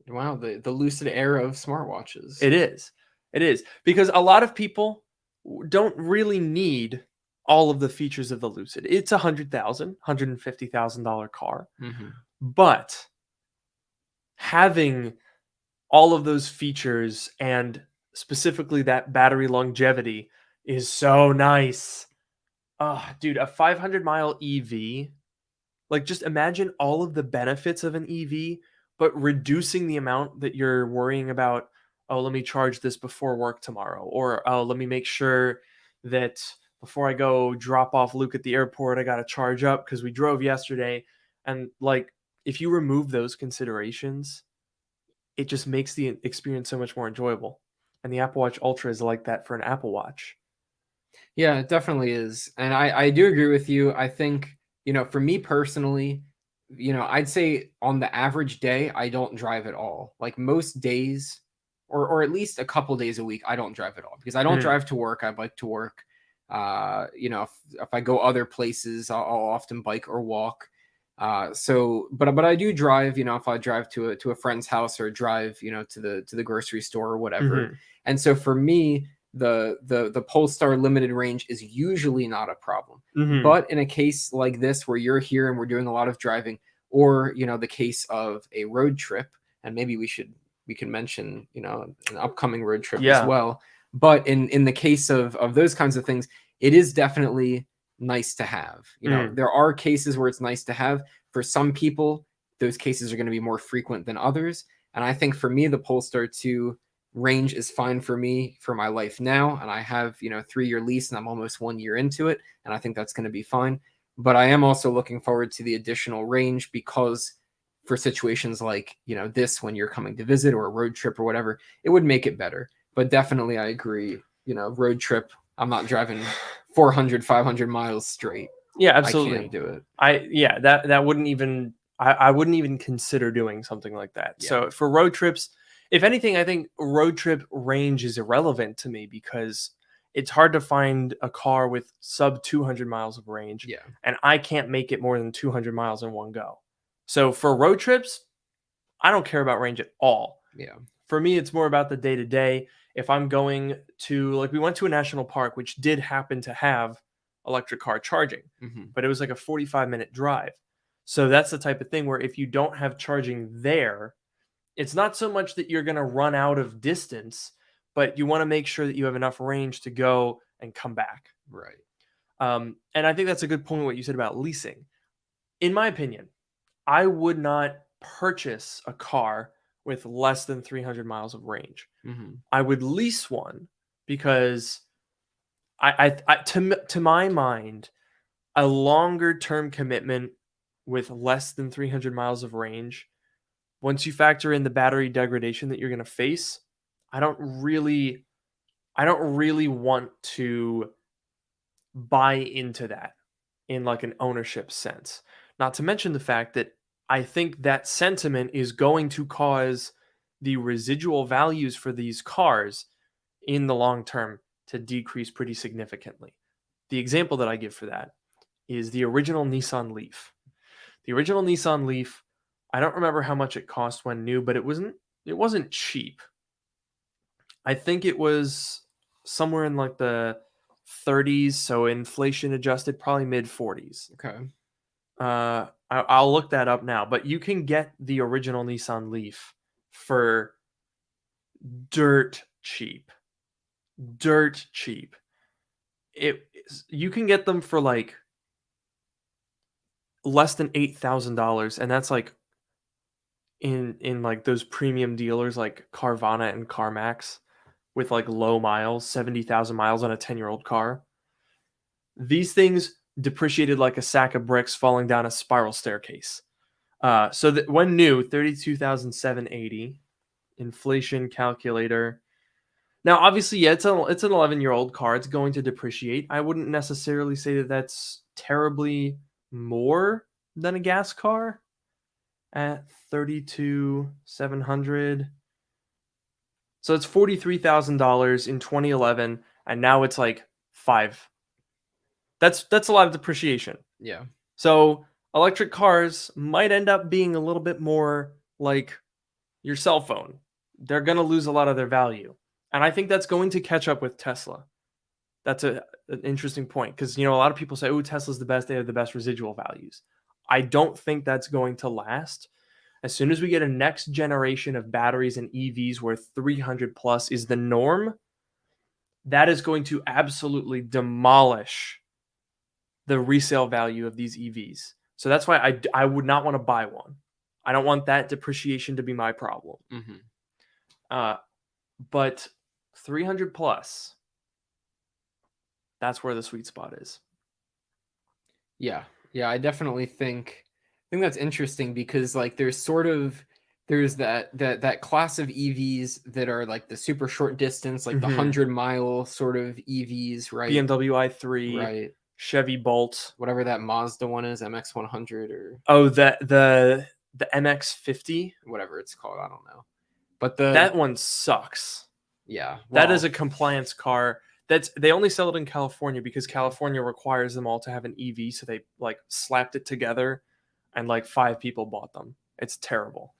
Wow, the Lucid Air of smartwatches. It is. It is. Because a lot of people don't really need all of the features of the Lucid. It's $150,000 car. Mm-hmm. But having all of those features and specifically that battery longevity is so nice. Oh, dude, a 500-mile EV. Like, just imagine all of the benefits of an EV, but reducing the amount that you're worrying about. Oh, let me charge this before work tomorrow. Or, oh, let me make sure that before I go drop off Luke at the airport, I got to charge up because we drove yesterday. And, like, if you remove those considerations, it just makes the experience so much more enjoyable. And the Apple Watch Ultra is like that for an Apple Watch. Yeah, it definitely is. And I do agree with you. I think, for me personally, I'd say on the average day, I don't drive at all. Like most days, or at least a couple days a week, I don't drive at all because I don't drive to work. I bike to work. If I go other places, I'll often bike or walk. But I do drive, if I drive to a friend's house or drive, to the grocery store or whatever. Mm-hmm. And so for me, the Polestar limited range is usually not a problem. Mm-hmm. But in a case like this where you're here and we're doing a lot of driving, or the case of a road trip, and maybe we can mention an upcoming road trip as well. But in the case of those kinds of things, it is definitely nice to have. There are cases where it's nice to have. For some people, those cases are going to be more frequent than others. And I think for me, the Polestar 2 range is fine for me for my life now. And I have, 3-year lease and I'm almost 1 year into it. And I think that's going to be fine. But I am also looking forward to the additional range because for situations like, this, when you're coming to visit or a road trip or whatever, it would make it better. But definitely I agree, road trip, I'm not driving 400, 500 miles straight. Yeah, absolutely. I can't do it. That wouldn't even, I wouldn't even consider doing something like that. Yeah. So for road trips, if anything, I think road trip range is irrelevant to me because it's hard to find a car with sub 200 miles of range. Yeah. And I can't make it more than 200 miles in one go. So for road trips, I don't care about range at all. Yeah. For me, it's more about the day to day. If I'm going to, like, we went to a national park, which did happen to have electric car charging, but it was like a 45-minute drive. So that's the type of thing where if you don't have charging there, it's not so much that you're going to run out of distance, but you want to make sure that you have enough range to go and come back. Right. And I think that's a good point what you said about leasing. In my opinion, I would not purchase a car with less than 300 miles of range. I would lease one because to my mind, a longer term commitment with less than 300 miles of range, once you factor in the battery degradation that you're going to face, I don't really want to buy into that in like an ownership sense. Not to mention the fact that I think that sentiment is going to cause the residual values for these cars in the long term to decrease pretty significantly. The example that I give for that is the original Nissan Leaf. The original Nissan Leaf, I don't remember how much it cost when new, but it wasn't cheap. I think it was somewhere in like the 30s, so inflation adjusted, probably mid 40s. Okay. I'll look that up now, but you can get the original Nissan Leaf for dirt cheap. Dirt cheap. You can get them for like less than $8,000, and that's like in like those premium dealers like Carvana and CarMax with like low miles, 70,000 miles on a 10-year-old car. These things depreciated like a sack of bricks falling down a spiral staircase. So that when new, 32,780 inflation calculator. Now, obviously, yeah, it's an 11-year-old car. It's going to depreciate. I wouldn't necessarily say that that's terribly more than a gas car at 32,700. So it's $43,000 in 2011, and now it's like $5,000. That's a lot of depreciation. Yeah. So electric cars might end up being a little bit more like your cell phone. They're going to lose a lot of their value. And I think that's going to catch up with Tesla. That's an interesting point because, a lot of people say, oh, Tesla's the best. They have the best residual values. I don't think that's going to last. As soon as we get a next generation of batteries and EVs where 300 plus is the norm, that is going to absolutely demolish the resale value of these EVs. So that's why I would not want to buy one. I don't want that depreciation to be my problem. Mm-hmm. But 300 plus, that's where the sweet spot is. Yeah. I definitely think that's interesting because like there's that class of EVs that are like the super short distance, like the 100-mile sort of EVs, right? BMW i3, right? Chevy Bolt, whatever that Mazda one is, MX-100 or the MX-50, whatever it's called, I don't know. But that one sucks. Yeah, that is a compliance car. They only sell it in California because California requires them all to have an EV, so they like slapped it together, and like 5 people bought them. It's terrible.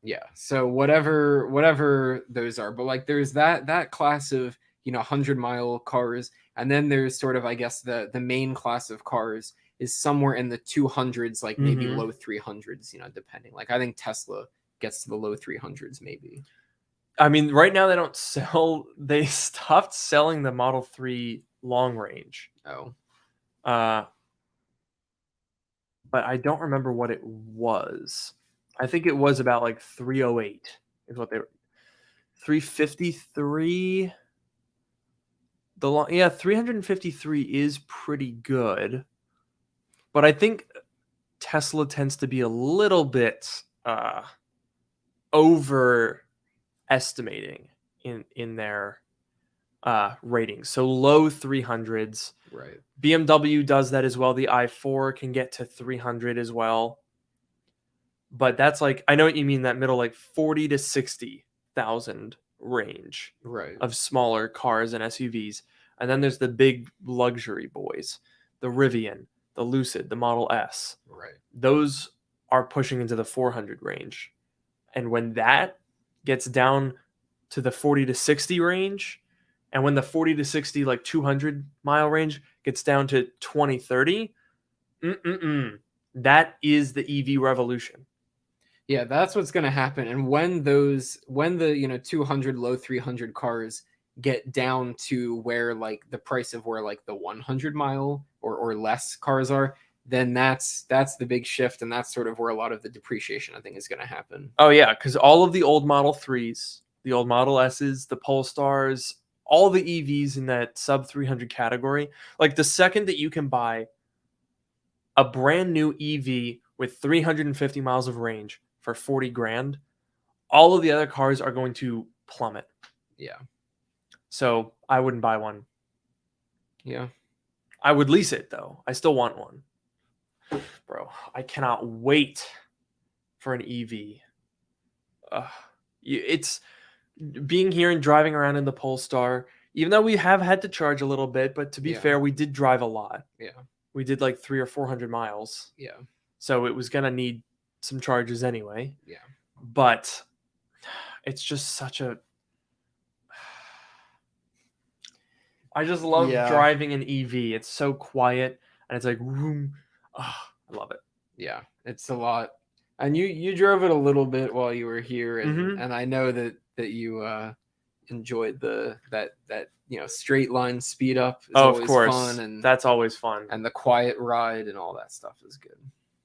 Yeah. So whatever those are, but like there's that class of 100-mile cars, and then there's sort of, I guess, the main class of cars is somewhere in the 200s, like maybe low 300s, depending. Like I think Tesla gets to the low 300s maybe. I mean, right now they stopped selling the Model 3 long range. Oh. But I don't remember what it was. I think it was about like 308 is what they were. 353. 353 is pretty good. But I think Tesla tends to be a little bit overestimating in their ratings. So low 300s. Right. BMW does that as well. The i4 can get to 300 as well. But that's like, I know what you mean, that middle like 40 to 60,000 range, right, of smaller cars and SUVs. And then there's the big luxury boys, the Rivian, the Lucid, the Model S. Right. Those are pushing into the 400 range. And when that gets down to the 40 to 60 range, and when the 40 to 60, like 200 mile range gets down to 2030, that is the EV revolution. Yeah, that's what's going to happen. And when the 200, low 300 cars get down to where like the price of where like the 100 mile or less cars are, then that's the big shift, and that's sort of where a lot of the depreciation, I think, is going to happen. Oh yeah, because all of the old Model 3s, the old Model S's, the Polestars, all the EVs in that sub 300 category, like the second that you can buy a brand new EV with 350 miles of range for 40 grand, all of the other cars are going to plummet. Yeah. So I wouldn't buy one. Yeah. I would lease it though. I still want one. Bro, I cannot wait for an EV. It's being here and driving around in the Polestar, even though we have had to charge a little bit, but to be fair, we did drive a lot. Yeah. we did like 300 or 400 miles. Yeah. So it was going to need some charges anyway. Yeah. But it's just such a... I just love driving an EV. It's so quiet and it's like, vroom. Oh, I love it. Yeah, it's a lot. And you drove it a little bit while you were here, and I know that you enjoyed that straight line speed up. Is of course, fun, and that's always fun. And the quiet ride and all that stuff is good.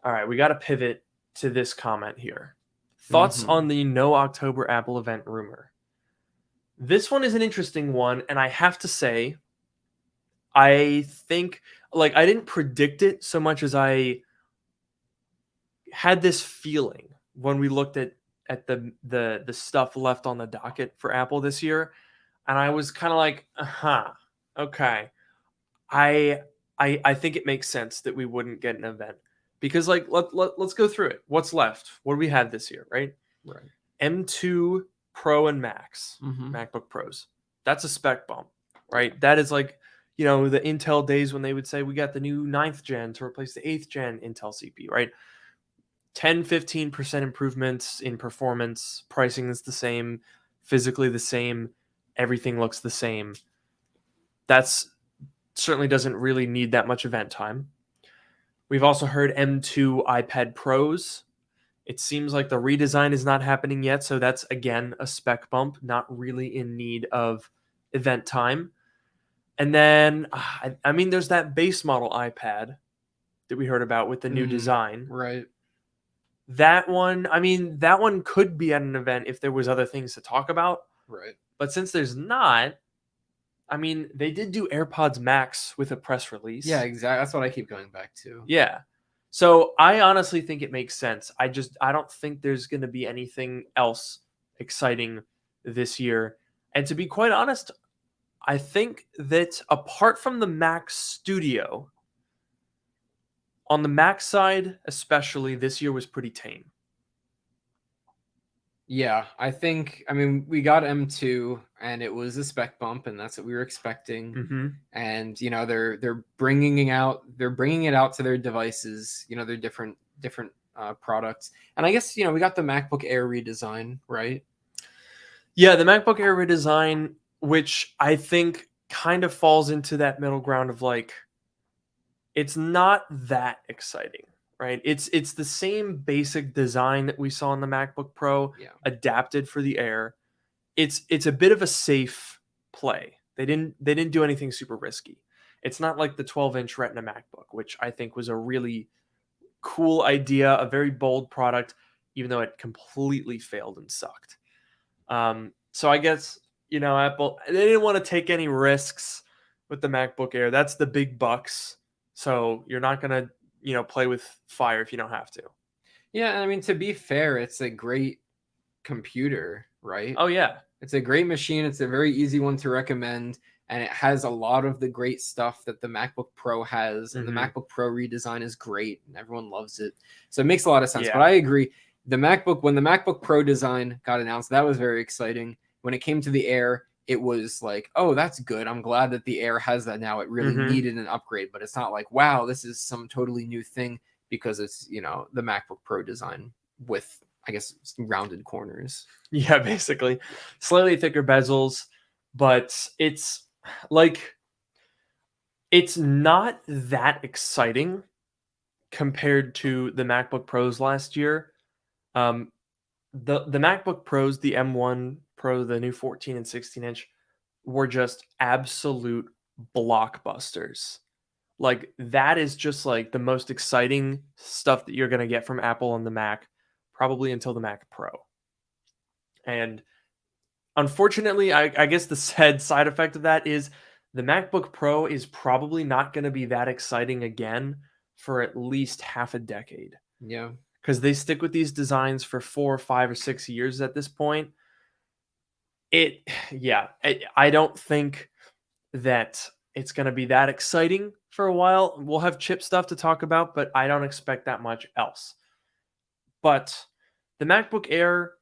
All right, we got to pivot to this comment here. Thoughts on the no October Apple event rumor? This one is an interesting one, and I have to say, I think I didn't predict it so much as I had this feeling when we looked at the stuff left on the docket for Apple this year, and I was kind of like, okay, I think it makes sense that we wouldn't get an event because let's go through it. What's left? What do we have this year? Right. M2 Pro and Max, MacBook Pros. That's a spec bump, right? That is the Intel days when they would say we got the new 9th gen to replace the 8th gen Intel CPU, right? 10-15% improvements in performance, pricing is the same, physically the same, everything looks the same. That's certainly doesn't really need that much event time. We've also heard M2 iPad Pros. It seems like the redesign is not happening yet, so that's again a spec bump, not really in need of event time. And then, I mean, there's that base model iPad that we heard about with the new design. Right. That one could be at an event if there was other things to talk about. Right. But since there's not, I mean, they did do AirPods Max with a press release. Yeah, exactly. That's what I keep going back to. Yeah. So I honestly think it makes sense. I don't think there's going to be anything else exciting this year. And to be quite honest, I think that apart from the Mac Studio, on the Mac side especially, this year was pretty tame. Yeah, I mean, we got M2 and it was a spec bump and that's what we were expecting. And, they're bringing it out to their devices, their different products. And I guess, we got the MacBook Air redesign, right? Yeah, the MacBook Air redesign, which I think kind of falls into that middle ground of it's not that exciting. Right, it's the same basic design that we saw in the MacBook Pro, adapted for the Air. It's a bit of a safe play. They didn't do anything super risky. It's not like the 12-inch Retina MacBook, which I think was a really cool idea, a very bold product, even though it completely failed and sucked. So I guess Apple, they didn't want to take any risks with the MacBook Air. That's the big bucks. So you're not gonna play with fire if you don't have to. Yeah, I mean, to be fair, it's a great computer, right? Oh, yeah. It's a great machine. It's a very easy one to recommend, and it has a lot of the great stuff that the MacBook Pro has, and the MacBook Pro redesign is great, and everyone loves it. So it makes a lot of sense. Yeah. But I agree. When the MacBook Pro design got announced, that was very exciting. When it came to the Air, it was like, oh, that's good. I'm glad that the Air has that now. It really needed an upgrade, but it's not like, wow, this is some totally new thing because it's, the MacBook Pro design with, I guess, rounded corners. Yeah, basically. Slightly thicker bezels, but it's not that exciting compared to the MacBook Pros last year. The MacBook Pros, the M1 Pro, the new 14 and 16 inch were just absolute blockbusters. That is just the most exciting stuff that you're going to get from Apple on the Mac, probably until the Mac Pro. And unfortunately, I guess the sad side effect of that is the MacBook Pro is probably not going to be that exciting again for at least half a decade. Yeah. Because they stick with these designs for 4, 5, or 6 years at this point. I don't think that it's going to be that exciting for a while. We'll have chip stuff to talk about, but I don't expect that much else. But the MacBook Air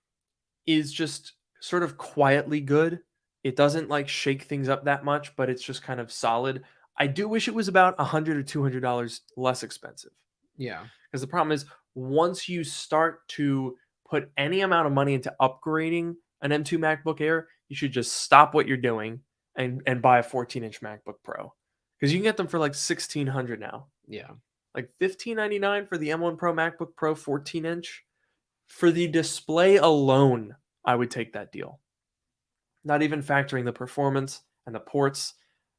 is just sort of quietly good. It doesn't shake things up that much, but it's just kind of solid. I do wish it was about $100 or $200 less expensive. Yeah. Because the problem is, once you start to put any amount of money into upgrading an M2 MacBook Air, you should just stop what you're doing and buy a 14-inch MacBook Pro. Because you can get them for like $1,600 now. Yeah. Like $1,599 for the M1 Pro MacBook Pro 14-inch. For the display alone, I would take that deal. Not even factoring the performance and the ports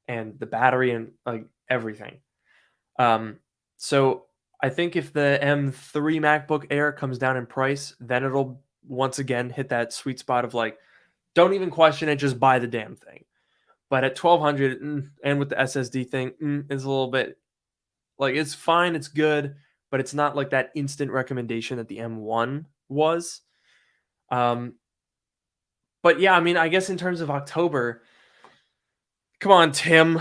and the battery and like everything. So I think if the M3 MacBook Air comes down in price, then it'll once again hit that sweet spot of like, don't even question it, just buy the damn thing. But at $1,200 and with the SSD thing, it's a little bit like, it's fine, it's good, but it's not like that instant recommendation that the M1 was. But yeah, I mean, I guess in terms of October, come on, Tim,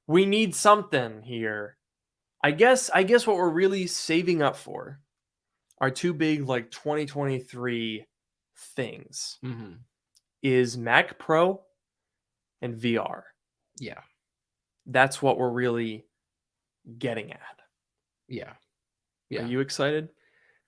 we need something here. I guess what we're really saving up for are two big like 2023 things. Is Mac Pro and VR. Yeah. That's what we're really getting at. Yeah. Are you excited?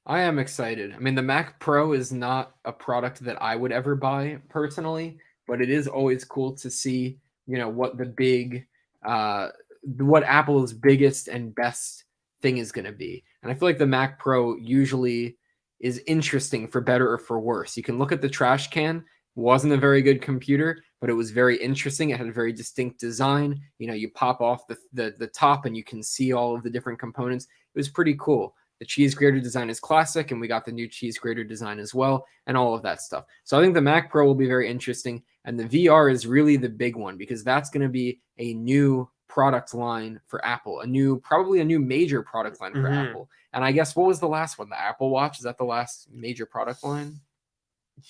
I am excited. I mean, the Mac Pro is not a product that I would ever buy personally, but it is always cool to see, what the big, what Apple's biggest and best thing is going to be. And I feel like the Mac Pro usually is interesting for better or for worse. You can look at the trash can. Wasn't a very good computer, but it was very interesting. It had a very distinct design. You pop off the top and you can see all of the different components. It was pretty cool. The cheese grater design is classic, and we got the new cheese grater design as well, and all of that stuff. So I think the Mac Pro will be very interesting, and the VR is really the big one because that's going to be a new product line for Apple, probably a new major product line for Apple. And I guess what was the last one? The Apple Watch? Is that the last major product line?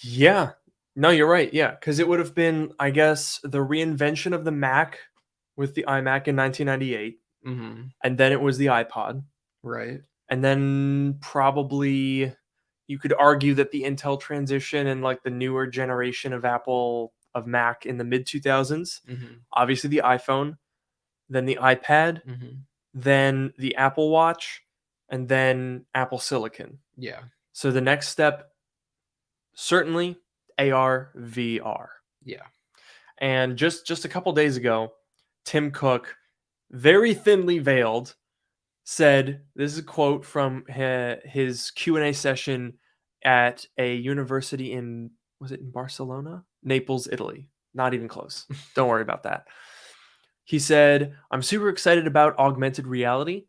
Yeah. No, you're right. Yeah, because it would have been, I guess, the reinvention of the Mac with the iMac in 1998, and then it was the iPod, right? And then probably you could argue that the Intel transition and like the newer generation of Mac in the mid 2000s, obviously the iPhone, then the iPad, then the Apple Watch, and then Apple Silicon. Yeah. So the next step, certainly AR, VR. Yeah. And just a couple days ago, Tim Cook, very thinly veiled, said, this is a quote from his Q&A session at a university in Barcelona? Naples, Italy. Not even close. Don't worry about that. He said, I'm super excited about augmented reality.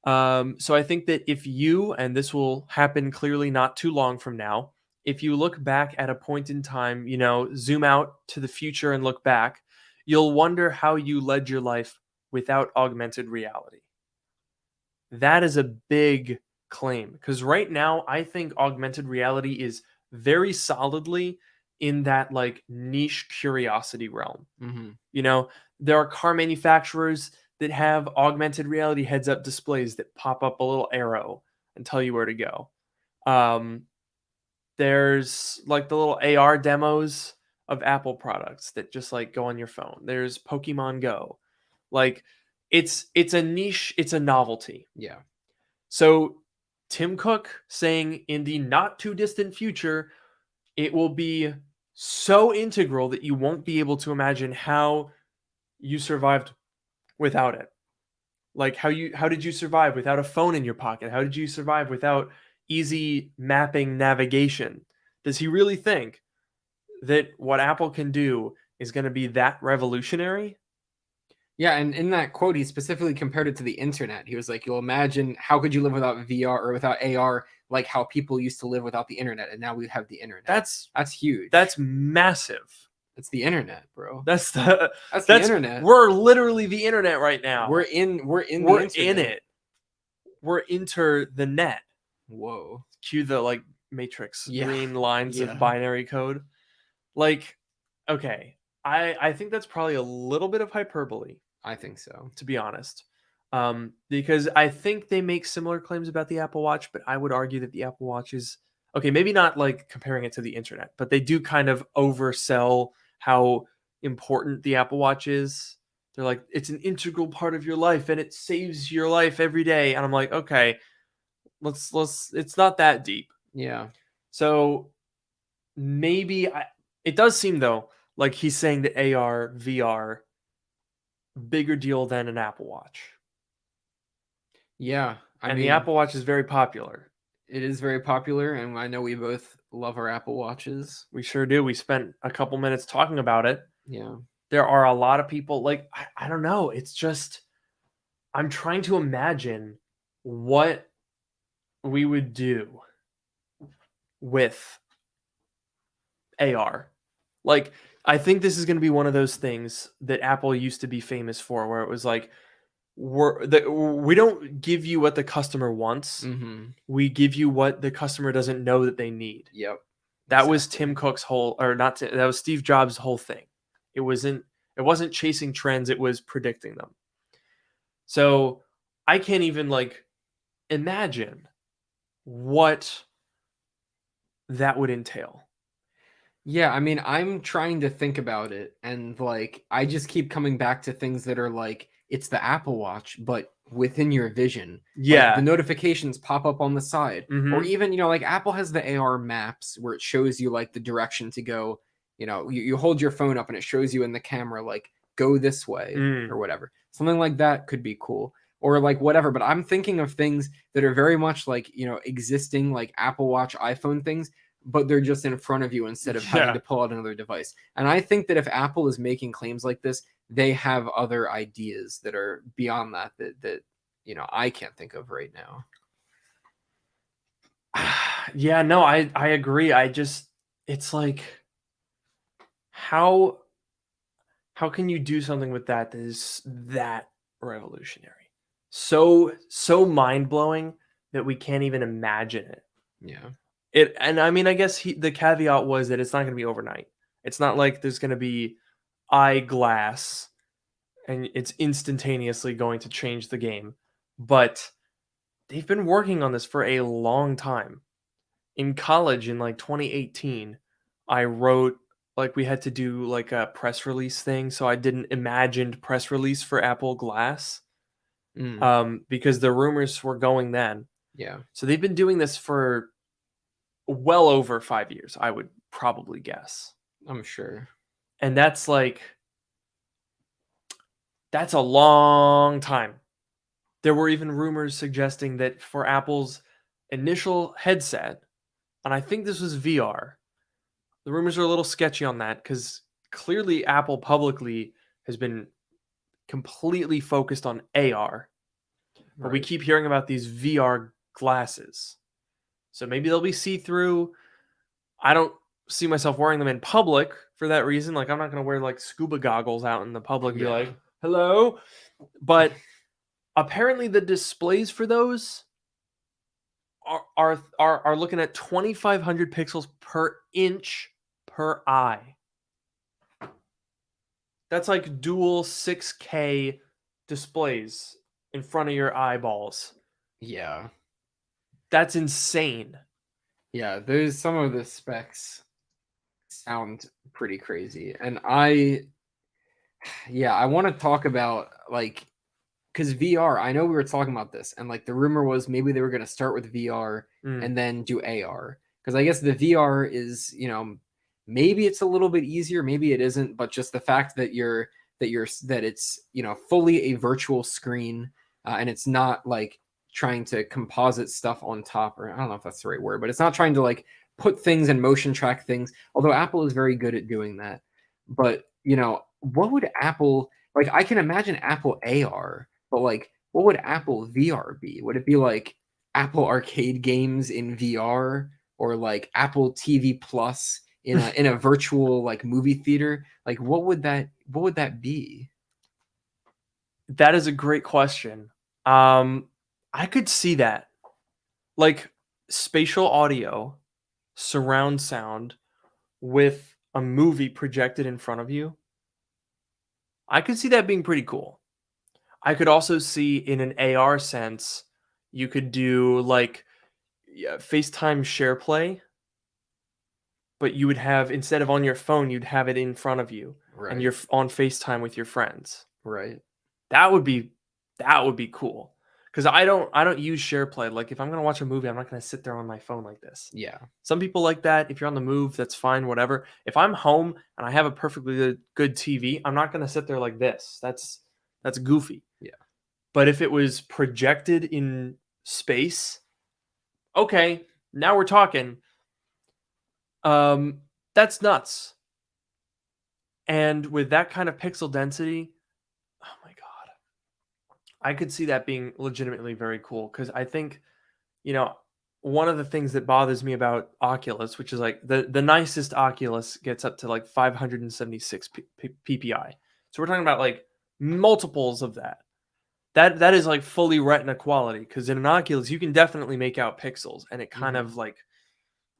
So I think that if you, and this will happen clearly not too long from now, if you look back at a point in time, zoom out to the future and look back, you'll wonder how you led your life without augmented reality. That is a big claim because right now I think augmented reality is very solidly in that like niche curiosity realm. There are car manufacturers that have augmented reality heads-up displays that pop up a little arrow and tell you where to go. There's like the little AR demos of Apple products that just like go on your phone. There's Pokemon Go. Like it's a niche, it's a novelty. Yeah. So Tim Cook saying in the not too distant future, it will be so integral that you won't be able to imagine how you survived without it. Like how did you survive without a phone in your pocket? How did you survive without easy mapping navigation? Does he really think that what Apple can do is going to be that revolutionary? Yeah, and in that quote, he specifically compared it to the internet. He was like, you'll imagine, how could you live without VR or without AR, like how people used to live without the internet, and now we have the internet. That's huge. That's massive. It's the internet, bro. That's the internet. We're literally the internet right now. We're in it. We're inter the net. Whoa. Cue the like Matrix green lines of binary code. Like, okay. I think that's probably a little bit of hyperbole. I think so, to be honest. Because I think they make similar claims about the Apple Watch, but I would argue that the Apple Watch is okay, maybe not like comparing it to the internet, but they do kind of oversell how important the Apple Watch is They're like, it's an integral part of your life and it saves your life every day. And I'm like, okay, let's it's not that deep. Yeah. So maybe it does seem though like he's saying that AR, VR, bigger deal than an Apple Watch. Yeah. I mean, the Apple Watch is very popular. It is very popular, and I know we both love our Apple Watches. We sure do. We spent a couple minutes talking about it. Yeah. There are a lot of people, like, I don't know. It's just, I'm trying to imagine what we would do with AR. Like, I think this is going to be one of those things that Apple used to be famous for, where it was like, we don't give you what the customer wants. Mm-hmm. We give you what the customer doesn't know that they need. Yep. That was Tim Cook's whole, or not. That was Steve Jobs' whole thing. It wasn't chasing trends. It was predicting them. So I can't even like imagine what that would entail. Yeah, I mean, I'm trying to think about it, and like I just keep coming back to things that are like it's the Apple Watch, but within your vision. Yeah. Like, the notifications pop up on the side. Mhm. Or even, like Apple has the AR maps where it shows you like the direction to go. You hold your phone up and it shows you in the camera like go this way or whatever. Something like that could be cool. Or like whatever, but I'm thinking of things that are very much like, existing like Apple Watch, iPhone things, but they're just in front of you instead of having to pull out another device. And I think that if Apple is making claims like this, they have other ideas that are beyond that I can't think of right now. Yeah, no, I agree. It's like how can you do something with that is that revolutionary? So mind-blowing that we can't even imagine it. Yeah. And I mean, I guess the caveat was that it's not going to be overnight. It's not like there's going to be eyeglass and it's instantaneously going to change the game. But they've been working on this for a long time. In college in like 2018, I wrote we had to do like a press release thing. So I did an imagined press release for Apple Glass because the rumors were going then. Yeah. So they've been doing this for well over 5 years, I would probably guess. I'm sure. And that's a long time. There were even rumors suggesting that for Apple's initial headset, and I think this was VR, the rumors are a little sketchy on that because clearly Apple publicly has been completely focused on AR. But we keep hearing about these VR glasses. So maybe they'll be see-through. I don't see myself wearing them in public for that reason. Like, I'm not going to wear like scuba goggles out in the public and be like, hello. But apparently the displays for those are looking at 2,500 pixels per inch per eye. That's like dual 6K displays in front of your eyeballs. Yeah. That's insane. Yeah, there's some of the specs sound pretty crazy. And I want to talk about because VR, I know we were talking about this, and like the rumor was maybe they were going to start with VR and then do AR. Because I guess the VR is, maybe it's a little bit easier, maybe it isn't, but just the fact that it's, fully a virtual screen and it's not like trying to composite stuff on top, or I don't know if that's the right word, but it's not trying to like put things and motion track things, although Apple is very good at doing that. But, what would Apple, like I can imagine Apple AR, but like what would Apple VR be? Would it be like Apple arcade games in VR, or like Apple TV Plus in a virtual like movie theater? Like what would that be? That is a great question. I could see that. Like spatial audio, surround sound with a movie projected in front of you. I could see that being pretty cool. I could also see in an AR sense, you could do like FaceTime share play, but you would have, instead of on your phone, you'd have it in front of you and you're on FaceTime with your friends. Right. That would be cool. Because I don't use SharePlay. Like if I'm gonna watch a movie, I'm not gonna sit there on my phone like this. Yeah. Some people like that. If you're on the move, that's fine, whatever. If I'm home and I have a perfectly good TV, I'm not gonna sit there like this. That's goofy. Yeah. But if it was projected in space, okay, now we're talking. That's nuts. And with that kind of pixel density, oh my god. I could see that being legitimately very cool because I think, one of the things that bothers me about Oculus, which is like the nicest Oculus gets up to like 576 ppi. So we're talking about like multiples of that. That is like fully retina quality because in an Oculus you can definitely make out pixels and it kind of like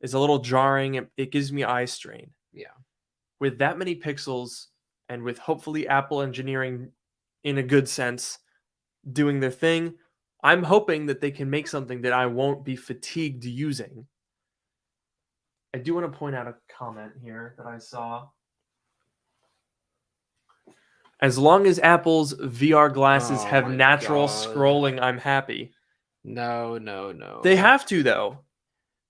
is a little jarring. It gives me eye strain. Yeah. With that many pixels and with hopefully Apple engineering in a good sense doing their thing, I'm hoping that they can make something that I won't be fatigued using. I do want to point out a comment here that I saw. As long as Apple's VR glasses have natural scrolling, I'm happy. No. They have to though.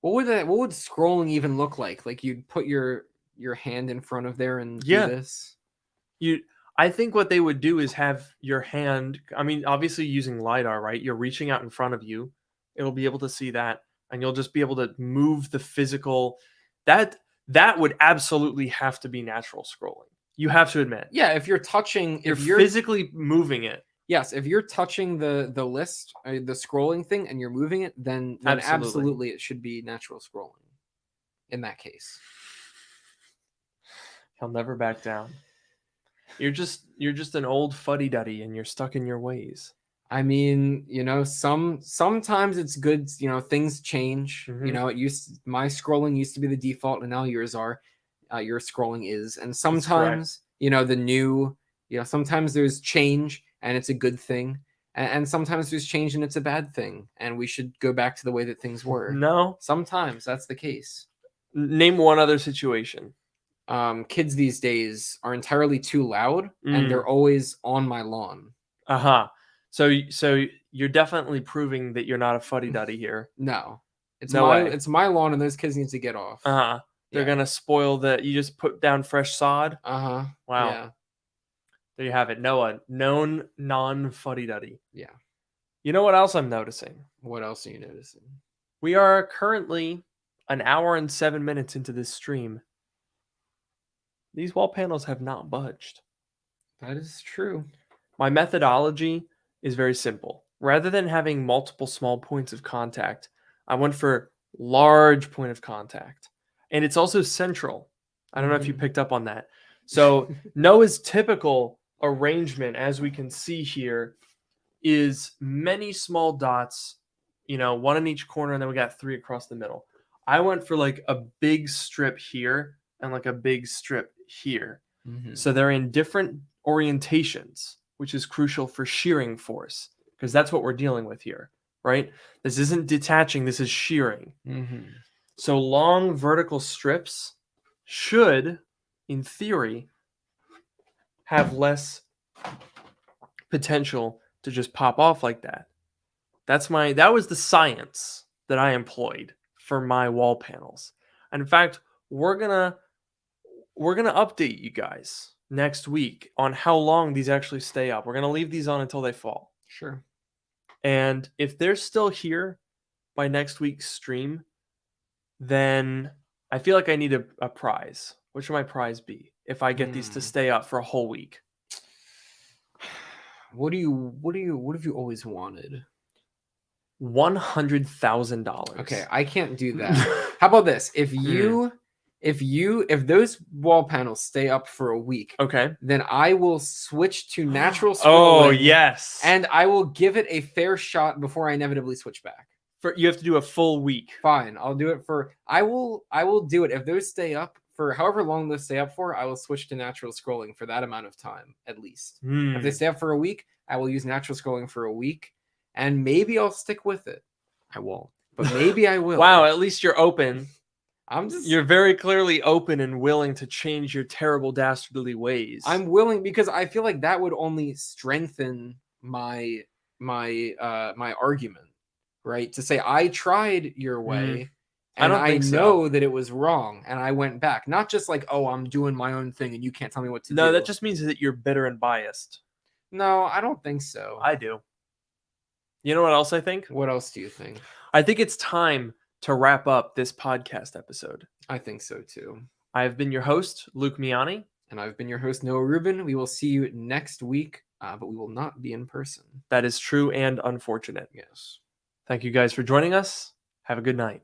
What would scrolling even look like? Like you'd put your hand in front of there and do this? I think what they would do is have your hand, I mean, obviously using LiDAR, right? You're reaching out in front of you. It'll be able to see that, and you'll just be able to move the physical. That would absolutely have to be natural scrolling. You have to admit. Yeah, if you're touching... If you're physically moving it. Yes, if you're touching the list, the scrolling thing, and you're moving it, then absolutely it should be natural scrolling in that case. He'll never back down. You're just an old fuddy-duddy and you're stuck in your ways. I mean, sometimes it's good, things change. Mm-hmm. My scrolling used to be the default and now yours are. Your scrolling is. And sometimes, sometimes there's change and it's a good thing. And sometimes there's change and it's a bad thing. And we should go back to the way that things were. No. Sometimes that's the case. Name one other situation. Kids these days are entirely too loud and they're always on my lawn. So you're definitely proving that you're not a fuddy-duddy here. No. It's my lawn and those kids need to get off. They're gonna spoil you just put down fresh sod. Wow. Yeah. There you have it. Noah, known non-fuddy-duddy. Yeah. You know what else I'm noticing? What else are you noticing? We are currently an hour and 7 minutes into this stream. These wall panels have not budged. That is true. My methodology is very simple. Rather than having multiple small points of contact, I went for large point of contact. And it's also central. I don't know if you picked up on that. So Noah's typical arrangement, as we can see here, is many small dots, one in each corner, and then we got 3 across the middle. I went for like a big strip here and like a big strip here. Mm-hmm. So they're in different orientations, which is crucial for shearing force because that's what we're dealing with here, right? This isn't detaching, this is shearing. Mm-hmm. So long vertical strips should, in theory, have less potential to just pop off like that. That was the science that I employed for my wall panels. And in fact, we're gonna update you guys next week on how long these actually stay up. We're gonna leave these on until they fall. Sure. And if they're still here by next week's stream, then I feel like I need a prize. What should my prize be if I get these to stay up for a whole week? What have you always wanted? $100,000. Okay, I can't do that. How about this? If those wall panels stay up for a week, okay, then I will switch to natural scrolling. Oh, yes. And I will give it a fair shot before I inevitably switch back. You have to do a full week. Fine, I'll do it I will do it. If those stay up for however long those stay up for, I will switch to natural scrolling for that amount of time, at least. If they stay up for a week, I will use natural scrolling for a week, and maybe I'll stick with it. I won't, but maybe I will. Wow, at least you're open. You're very clearly open and willing to change your terrible dastardly ways. I'm willing because I feel like that would only strengthen my argument, right? To say I tried your way and I know that it was wrong and I went back. Not just like, oh, I'm doing my own thing and you can't tell me what to do. No, that just means that you're bitter and biased. No, I don't think so. I do. You know what else I think? What else do you think? I think it's time to wrap up this podcast episode. I think so too. I have been your host, Luke Miani. And I've been your host, Noah Rubin. We will see you next week, but we will not be in person. That is true and unfortunate. Yes. Thank you guys for joining us. Have a good night.